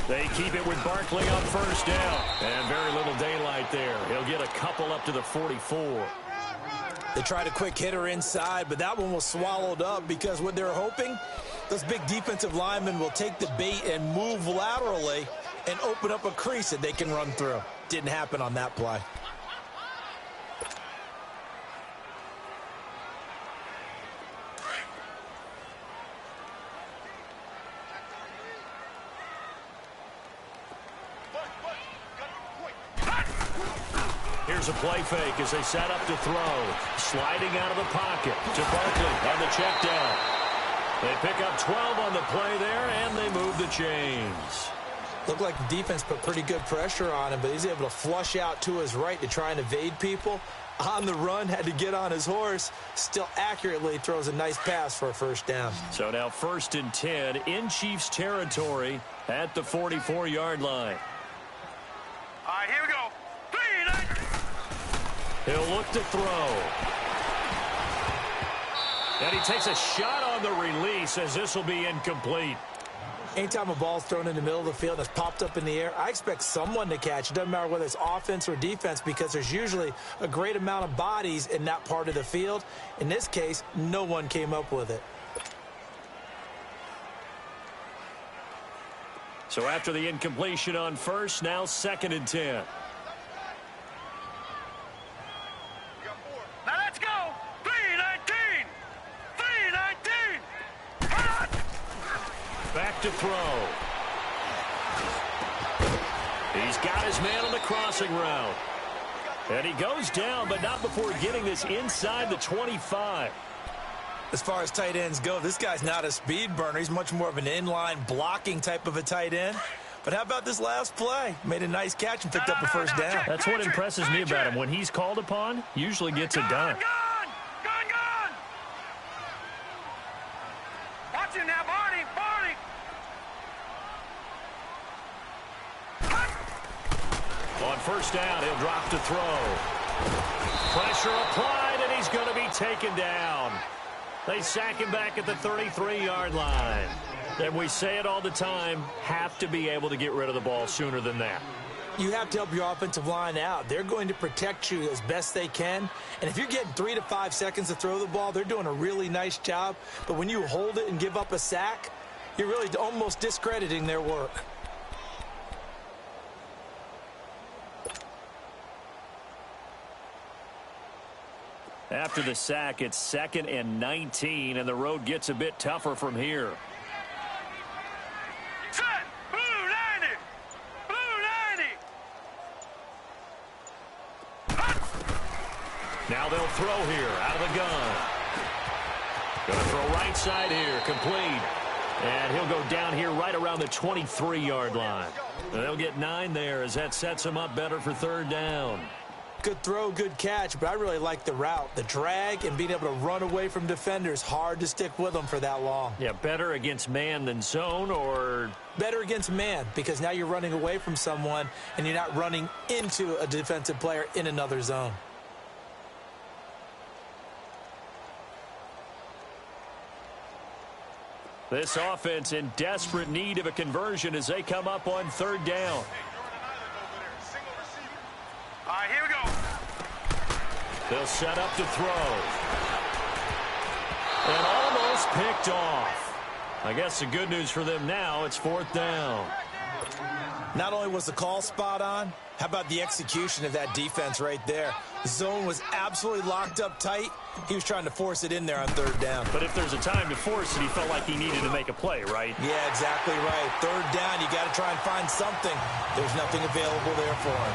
They keep it with Barkley on 1st down. And very little daylight there. He'll get a couple up to the 44. They tried a quick hitter inside, but that one was swallowed up because what they're hoping, those big defensive linemen will take the bait and move laterally and open up a crease that they can run through. Didn't happen on that play. Here's a play fake as they set up to throw. Sliding out of the pocket to Barkley on the check down. They pick up 12 on the play there, and they move the chains. Looked like the defense put pretty good pressure on him, but he's able to flush out to his right to try and evade people. On the run, had to get on his horse. Still accurately throws a nice pass for a first down. So now 1st and 10 in Chiefs territory at the 44-yard line. All right, here we go. 3, 9. He'll look to throw. And he takes a shot on the release as this will be incomplete. Anytime a ball's thrown in the middle of the field and it's popped up in the air, I expect someone to catch. It doesn't matter whether it's offense or defense because there's usually a great amount of bodies in that part of the field. In this case, no one came up with it. So after the incompletion on first, now 2nd and 10. Now let's go. 3-19. 3-19. Back to throw. He's got his man on the crossing route. And he goes down, but not before getting this inside the 25. As far as tight ends go, this guy's not a speed burner. He's much more of an inline blocking type of a tight end. But how about this last play? Made a nice catch and picked up the first down. That's what impresses me about him. When he's called upon, usually gets it done. Gone. Watch him now, Barney. On first down, he'll drop to throw. Pressure applied, and he's going to be taken down. They sack him back at the 33-yard line. And we say it all the time, have to be able to get rid of the ball sooner than that. You have to help your offensive line out. They're going to protect you as best they can. And if you're getting 3 to 5 seconds to throw the ball, they're doing a really nice job. But when you hold it and give up a sack, you're really almost discrediting their work. After the sack, it's 2nd and 19, and the road gets a bit tougher from here. Set. Blue 90. Now they'll throw here out of the gun. Going to throw right side here, complete. And he'll go down here right around the 23-yard line. They'll get 9 there as that sets him up better for 3rd down. Good throw, good catch, but I really like the route. The drag and being able to run away from defenders, hard to stick with them for that long. Yeah, better against man than zone, or? Better against man, because now you're running away from someone and you're not running into a defensive player in another zone. This offense in desperate need of a conversion as they come up on 3rd down. All right, here we go. They'll set up to throw. And almost picked off. I guess the good news for them now, it's 4th down. Not only was the call spot on, how about the execution of that defense right there? The zone was absolutely locked up tight. He was trying to force it in there on 3rd down. But if there's a time to force it, he felt like he needed to make a play, right? Yeah, exactly right. 3rd down, you got to try and find something. There's nothing available there for him.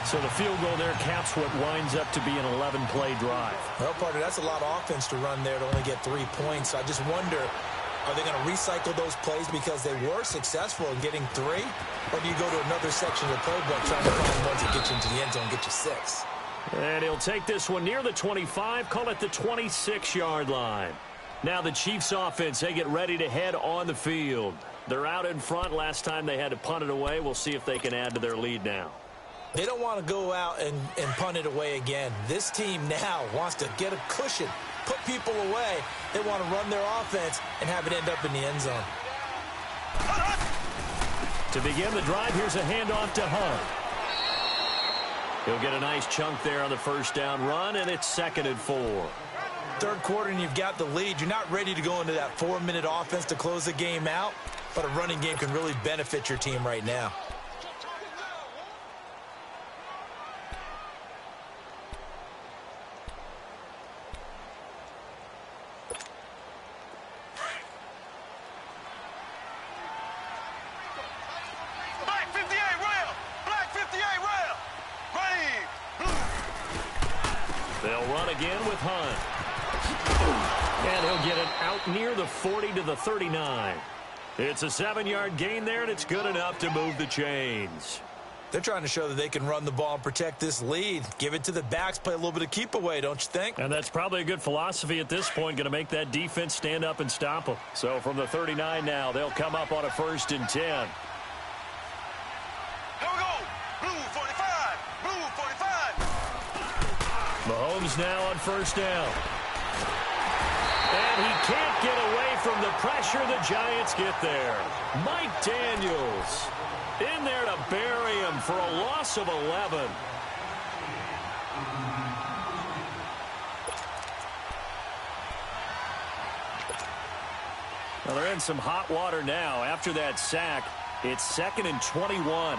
So the field goal there caps what winds up to be an 11-play drive. Well, partner, that's a lot of offense to run there to only get 3 points. So I just wonder, are they going to recycle those plays because they were successful in getting 3? Or do you go to another section of the playbook trying to find ones that get you into the end zone and get you 6? And he'll take this one near the 25, call it the 26-yard line. Now the Chiefs offense, they get ready to head on the field. They're out in front. Last time they had to punt it away. We'll see if they can add to their lead now. They don't want to go out and punt it away again. This team now wants to get a cushion, put people away. They want to run their offense and have it end up in the end zone. To begin the drive, here's a handoff to Hunt. He'll get a nice chunk there on the first down run, and it's 2nd and 4. 3rd quarter, and you've got the lead. You're not ready to go into that 4-minute offense to close the game out, but a running game can really benefit your team right now. They'll run again with Hunt. And he'll get it out near the 40 to the 39. It's a 7-yard gain there, and it's good enough to move the chains. They're trying to show that they can run the ball and protect this lead. Give it to the backs, play a little bit of keep away, don't you think? And that's probably a good philosophy at this point, going to make that defense stand up and stop them. So from the 39 now, they'll come up on a 1st and 10. Here we go. Blue 45. Blue 45. Mahomes now on 1st down. And he can't get away from the pressure. The Giants get there. Mike Daniels in there to bury him for a loss of 11. Well, they're in some hot water now. After that sack, it's 2nd and 21.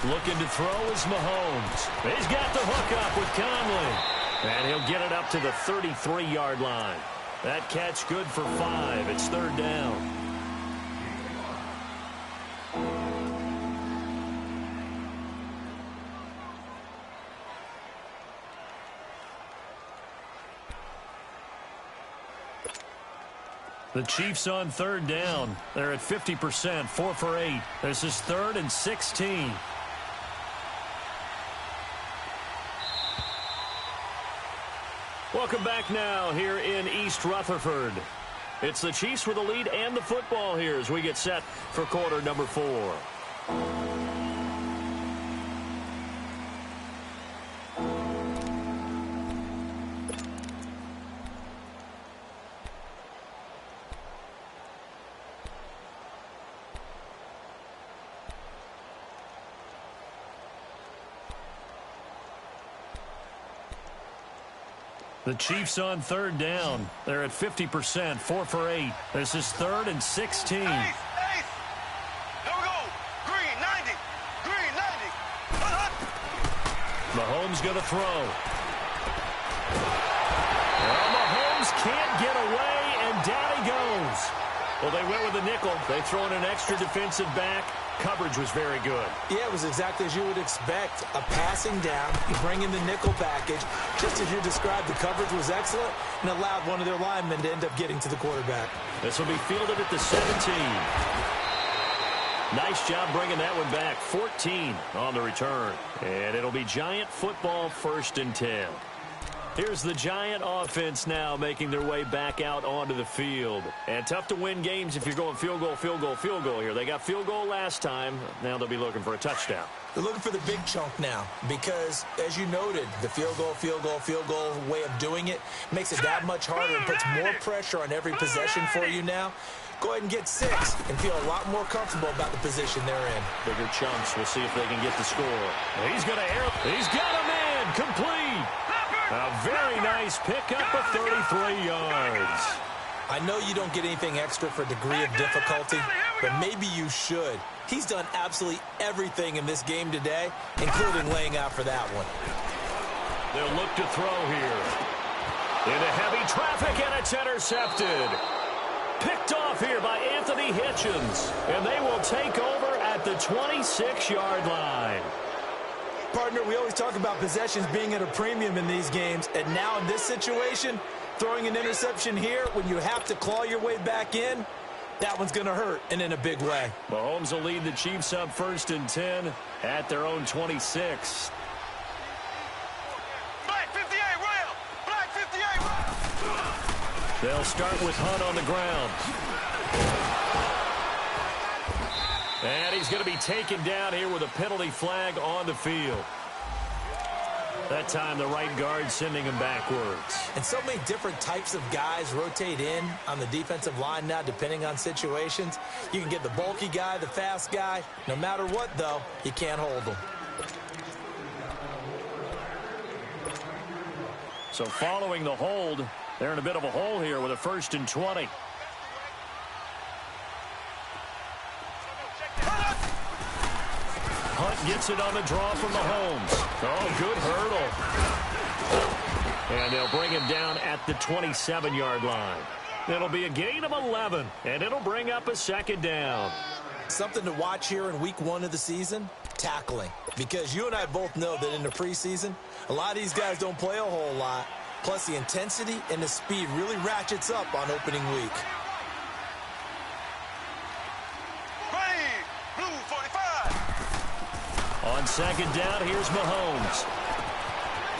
Looking to throw is Mahomes. He's got the hook up with Conley. And he'll get it up to the 33-yard line. That catch good for 5. It's 3rd down. The Chiefs on 3rd down. They're at 50%, 4 for 8. This is 3rd and 16. Welcome back now here in East Rutherford. It's the Chiefs with the lead and the football here as we get set for quarter number 4. The Chiefs on 3rd down. They're at 50%, 4 for 8. This is 3rd and 16. Here we go. Green 90. Green 90. Mahomes going to throw. Well, Mahomes can't get away, and down he goes. Well, they went with the nickel. They throw in an extra defensive back. Coverage was very good. Yeah, it was exactly as you would expect. A passing down, you bring in the nickel package. Just as you described, the coverage was excellent and allowed one of their linemen to end up getting to the quarterback. This will be fielded at the 17. Nice job bringing that one back. 14 on the return. And it'll be Giant football, 1st and 10. Here's the Giant offense now making their way back out onto the field. And tough to win games if you're going field goal, field goal, field goal here. They got field goal last time. Now they'll be looking for a touchdown. They're looking for the big chunk now because, as you noted, the field goal, field goal, field goal way of doing it makes it that much harder and puts more pressure on every possession for you now. Go ahead and get 6 and feel a lot more comfortable about the position they're in. Bigger chunks. We'll see if they can get the score. He's going to air. He's got a man. Complete. A very nice pickup of 33 yards. I know you don't get anything extra for degree of difficulty, but maybe you should. He's done absolutely everything in this game today, including laying out for that one. They'll look to throw here. Into heavy traffic, and it's intercepted. Picked off here by Anthony Hitchens, and they will take over at the 26-yard line. Partner, we always talk about possessions being at a premium in these games, and now in this situation, throwing an interception here when you have to claw your way back in, that one's going to hurt, and in a big way. Mahomes will lead the Chiefs up 1st and 10 at their own 26. Black 58 rail. Black 58 rail. They'll start with Hunt on the ground. And he's going to be taken down here with a penalty flag on the field. That time the right guard sending him backwards. And so many different types of guys rotate in on the defensive line now depending on situations. You can get the bulky guy, the fast guy. No matter what, though, you can't hold them. So following the hold, they're in a bit of a hole here with a 1st and 20. Hunt gets it on the draw from Mahomes. Oh, good hurdle. And they'll bring him down at the 27-yard line. It'll be a gain of 11, and it'll bring up a 2nd down. Something to watch here in week 1 of the season, tackling. Because you and I both know that in the preseason, a lot of these guys don't play a whole lot. Plus, the intensity and the speed really ratchets up on opening week. Green, blue 45. On second down, here's Mahomes.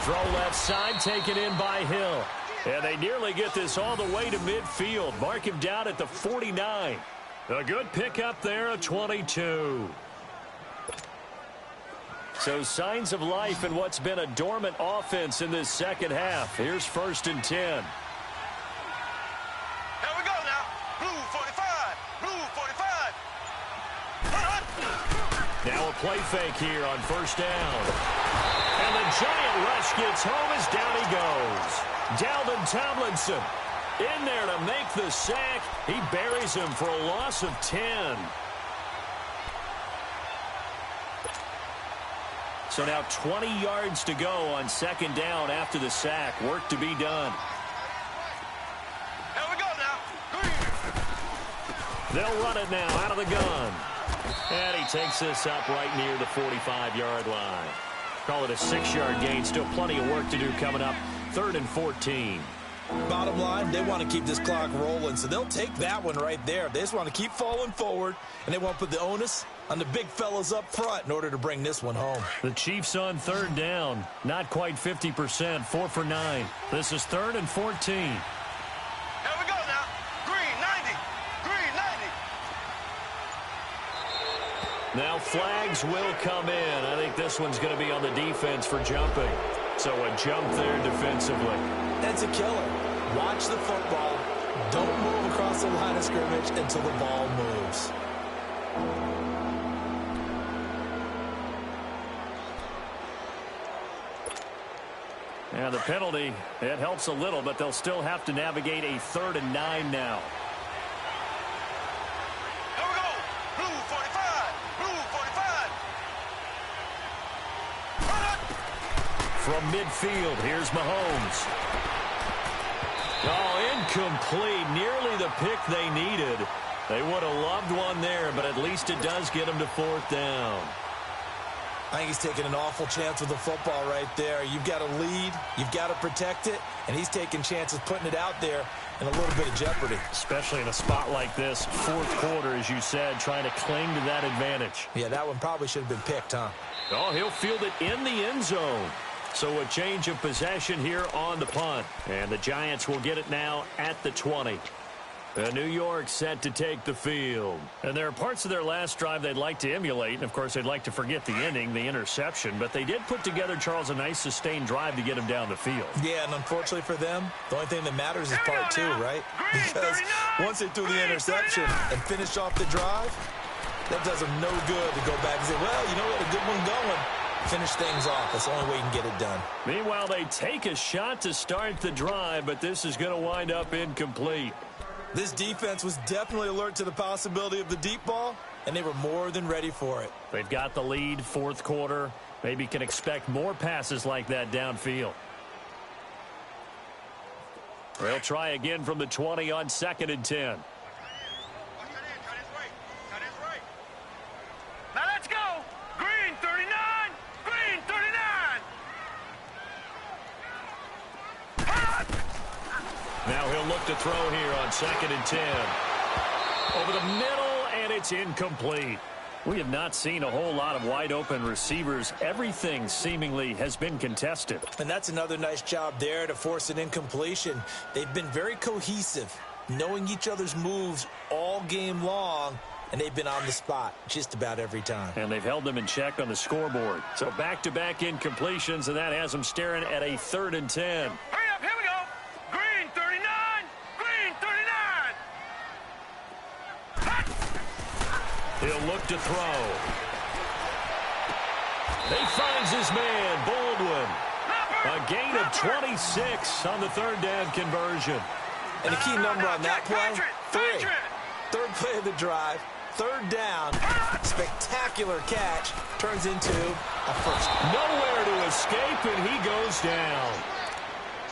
Throw left side, taken in by Hill. And they nearly get this all the way to midfield. Mark him down at the 49. A good pickup there, a 22. So signs of life in what's been a dormant offense in this second half. Here's 1st and 10. Here we go now. Blue 45. Blue 45. Now a play fake here on 1st down. And the giant rush gets home as down he goes. Dalvin Tomlinson in there to make the sack. He buries him for a loss of 10. So now 20 yards to go on second down after the sack. Work to be done. Here we go now. Green. They'll run it now out of the gun. And he takes this up right near the 45-yard line. Call it a 6-yard gain. Still plenty of work to do coming up. 3rd and 14. Bottom line, they want to keep this clock rolling, so they'll take that one right there. They just want to keep falling forward, and they won't put the onus on the big fellas up front in order to bring this one home. The Chiefs on 3rd down. Not quite 50%. 4 for 9. This is 3rd and 14. Here we go now. Green 90. Green 90. Now flags will come in. I think this one's going to be on the defense for jumping. So a jump there defensively. That's a killer. Watch the football. Don't move across the line of scrimmage until the ball moves. Yeah, the penalty, it helps a little, but they'll still have to navigate a 3rd and 9 now. Here we go. Blue 45. Blue 45. From midfield, here's Mahomes. Oh, incomplete. Nearly the pick they needed. They would have loved one there, but at least it does get them to 4th down. I think he's taking an awful chance with the football right there. You've got to lead, you've got to protect it, and he's taking chances putting it out there in a little bit of jeopardy. Especially in a spot like this, 4th quarter, as you said, trying to cling to that advantage. Yeah, that one probably should have been picked, huh? Oh, he'll field it in the end zone. So a change of possession here on the punt. And the Giants will get it now at the 20. New York set to take the field. And there are parts of their last drive they'd like to emulate. And, of course, they'd like to forget the ending, the interception. But they did put together, Charles, a nice sustained drive to get him down the field. Yeah, and unfortunately for them, the only thing that matters is part 2, right? Because once they threw the interception and finished off the drive, that does them no good to go back and say, well, you know, we had a good one going. Finish things off. That's the only way you can get it done. Meanwhile, they take a shot to start the drive, but this is going to wind up incomplete. This defense was definitely alert to the possibility of the deep ball, and they were more than ready for it. They've got the lead, 4th quarter. Maybe can expect more passes like that downfield. They'll try again from the 20 on 2nd and 10. Now let's go. Green 39. Green 39. Now he'll look to throw here on 2nd and 10. Over the middle, and it's incomplete. We have not seen a whole lot of wide-open receivers. Everything seemingly has been contested. And that's another nice job there to force an incompletion. They've been very cohesive, knowing each other's moves all game long, and they've been on the spot just about every time. And they've held them in check on the scoreboard. So back-to-back incompletions, and that has them staring at a 3rd and 10. Hurry up, here we go. Green 39. Green 39. He'll look to throw. He finds his man, Baldwin. A gain of 26 on the 3rd down conversion. And the key number on that play, 3. Third play of the drive, 3rd down, spectacular catch, turns into a first. Nowhere to escape, and he goes down.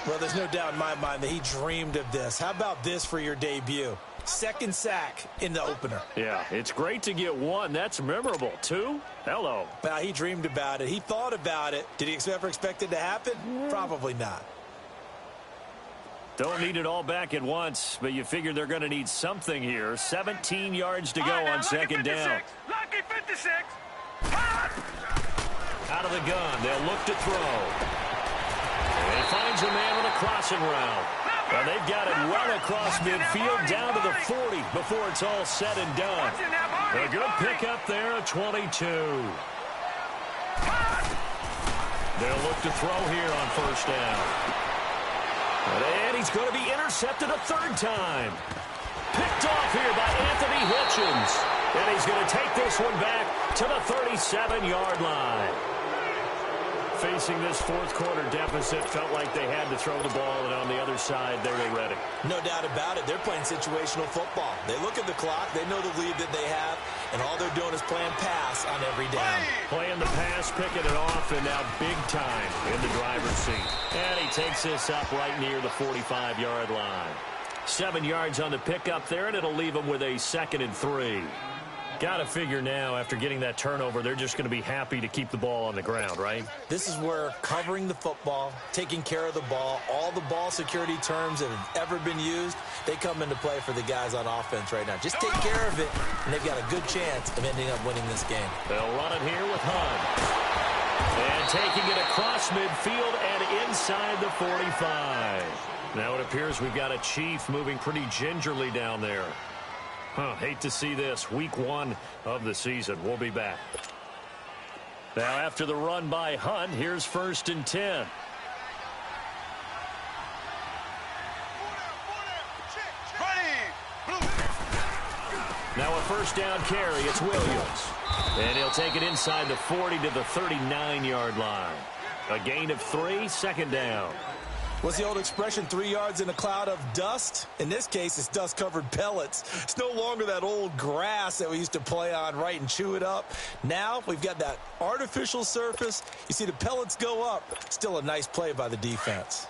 Well, there's no doubt in my mind that he dreamed of this. How about this for your debut? 2nd sack in the opener. Yeah, it's great to get 1. That's memorable. 2? Hello. Now, he dreamed about it. He thought about it. Did he ever expect it to happen? Probably not. Don't need it all back at once, but you figure they're going to need something here. 17 yards to go on second down. Lucky 56. Out of the gun, they'll look to throw. And he finds a man with a crossing route. And they've got it well across midfield down to the 40 before it's all said and done. A good pickup there at 22. They'll look to throw here on first down. And he's going to be intercepted a third time. Picked off here by Anthony Hitchens. And he's going to take this one back to the 37-yard line. Facing this fourth quarter deficit, felt like they had to throw the ball, and on the other side, they were ready. No doubt about it. They're playing situational football. They look at the clock. They know the lead that they have, and all they're doing is playing pass on every down. Playing the pass, picking it off, and now big time in the driver's seat. And he takes this up right near the 45-yard line. 7 yards on the pickup there, and it'll leave them with a 2nd and 3. Got to figure now, after getting that turnover, they're just going to be happy to keep the ball on the ground, right? This is where covering the football, taking care of the ball, all the ball security terms that have ever been used, they come into play for the guys on offense right now. Just take care of it, and they've got a good chance of ending up winning this game. They'll run it here with Hunt. And taking it across midfield and inside the 45. Now it appears we've got a Chief moving pretty gingerly down there. Hate to see this. Week 1 of the season. We'll be back. Now after the run by Hunt, here's 1st and 10. Now a first down carry. It's Williams. And he'll take it inside the 40 to the 39-yard line. A gain of 3, 2nd down. What's the old expression, 3 yards in a cloud of dust? In this case, it's dust-covered pellets. It's no longer that old grass that we used to play on, right, and chew it up. Now we've got that artificial surface. You see the pellets go up. Still a nice play by the defense.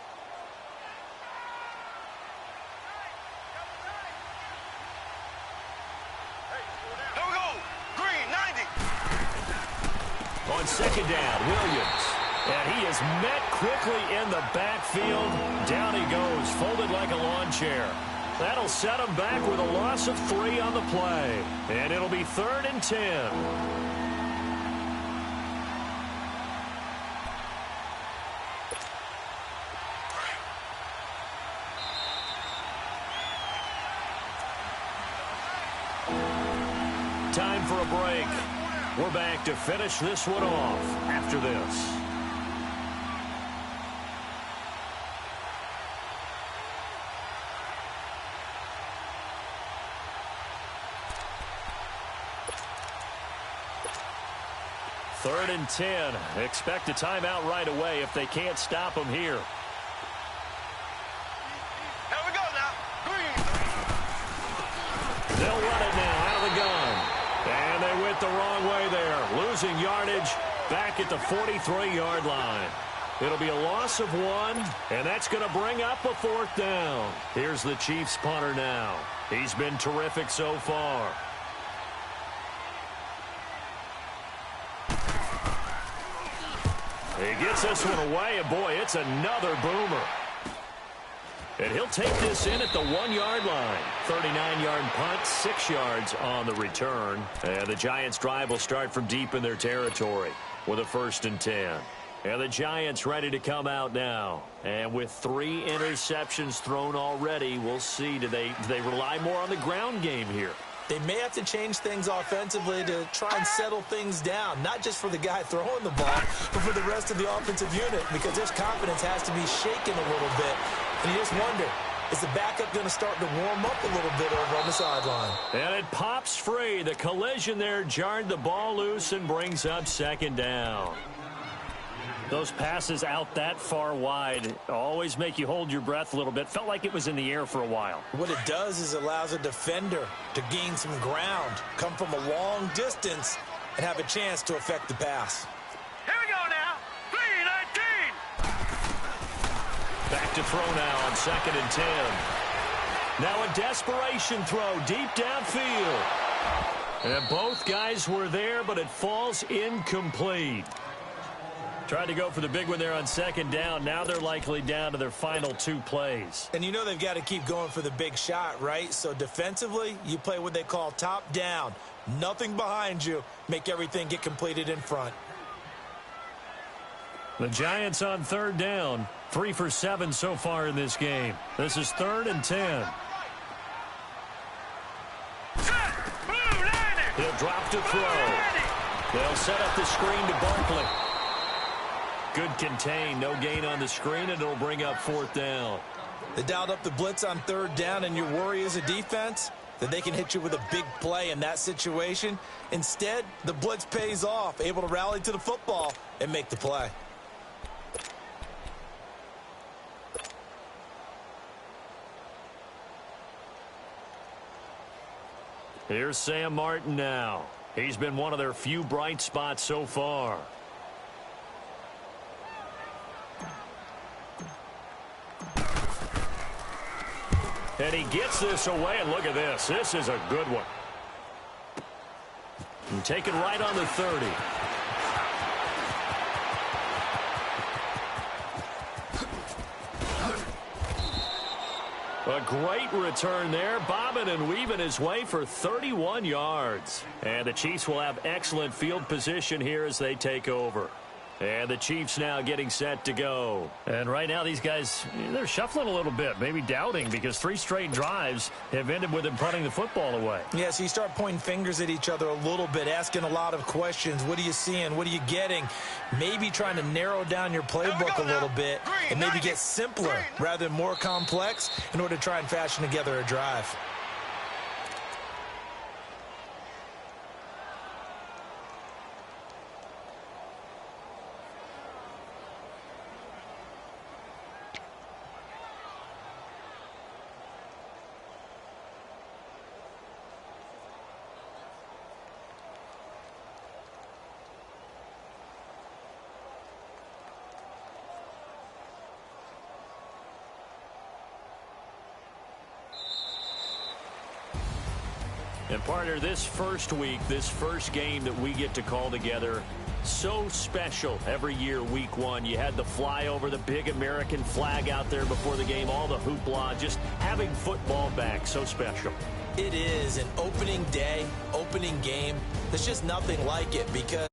Here we go. Green, 90. On second down, Williams. And he is met quickly in the backfield. Down he goes, folded like a lawn chair. That'll set him back with a loss of 3 on the play. And it'll be 3rd and 10. Time for a break. We're back to finish this one off after this. Third and 10. Expect a timeout right away if they can't stop them here. Here we go now. Green. They'll run it now out of the gun. And they went the wrong way there. Losing yardage back at the 43-yard line. It'll be a loss of 1, and that's going to bring up a 4th down. Here's the Chiefs punter now. He's been terrific so far. He gets this one away, and boy, it's another boomer. And he'll take this in at the 1-yard line. 39-yard punt, 6 yards on the return. And the Giants' drive will start from deep in their territory with a 1st and 10. And the Giants ready to come out now. And with 3 interceptions thrown already, we'll see. Do they rely more on the ground game here? They may have to change things offensively to try and settle things down, not just for the guy throwing the ball, but for the rest of the offensive unit, because their confidence has to be shaken a little bit. And you just wonder, is the backup going to start to warm up a little bit over on the sideline? And it pops free. The collision there jarred the ball loose and brings up 2nd down. Those passes out that far wide always make you hold your breath a little bit. Felt like it was in the air for a while. What it does is allows a defender to gain some ground, come from a long distance, and have a chance to affect the pass. Here we go now. 3-19. Back to throw now on 2nd and 10. Now a desperation throw deep downfield. And both guys were there, but it falls incomplete. Tried to go for the big one there on second down. Now they're likely down to their final 2 plays. And you know they've got to keep going for the big shot, right? So defensively, you play what they call top down. Nothing behind you. Make everything get completed in front. The Giants on third down. 3 for 7 so far in this game. This is 3rd and 10. He'll drop to throw. They'll set up the screen to Barkley. Good contain. No gain on the screen, and it'll bring up 4th down. They dialed up the blitz on 3rd down, and your worry as a defense that they can hit you with a big play in that situation. Instead, the blitz pays off, able to rally to the football and make the play. Here's Sam Martin now. He's been one of their few bright spots so far. And he gets this away, and look at this. This is a good one. And taken right on the 30. A great return there, bobbing and weaving his way for 31 yards. And the Chiefs will have excellent field position here as they take over. And the Chiefs now getting set to go. And right now these guys, they're shuffling a little bit, maybe doubting, because 3 straight drives have ended with them punting the football away. Yeah, so you start pointing fingers at each other a little bit, asking a lot of questions. What are you seeing? What are you getting? Maybe trying to narrow down your playbook a little bit and maybe get simpler rather than more complex in order to try and fashion together a drive. And partner, this first week, this first game that we get to call together, so special every year, week 1. You had the flyover, the big American flag out there before the game, all the hoopla, just having football back, so special. It is an opening day, opening game. There's just nothing like it because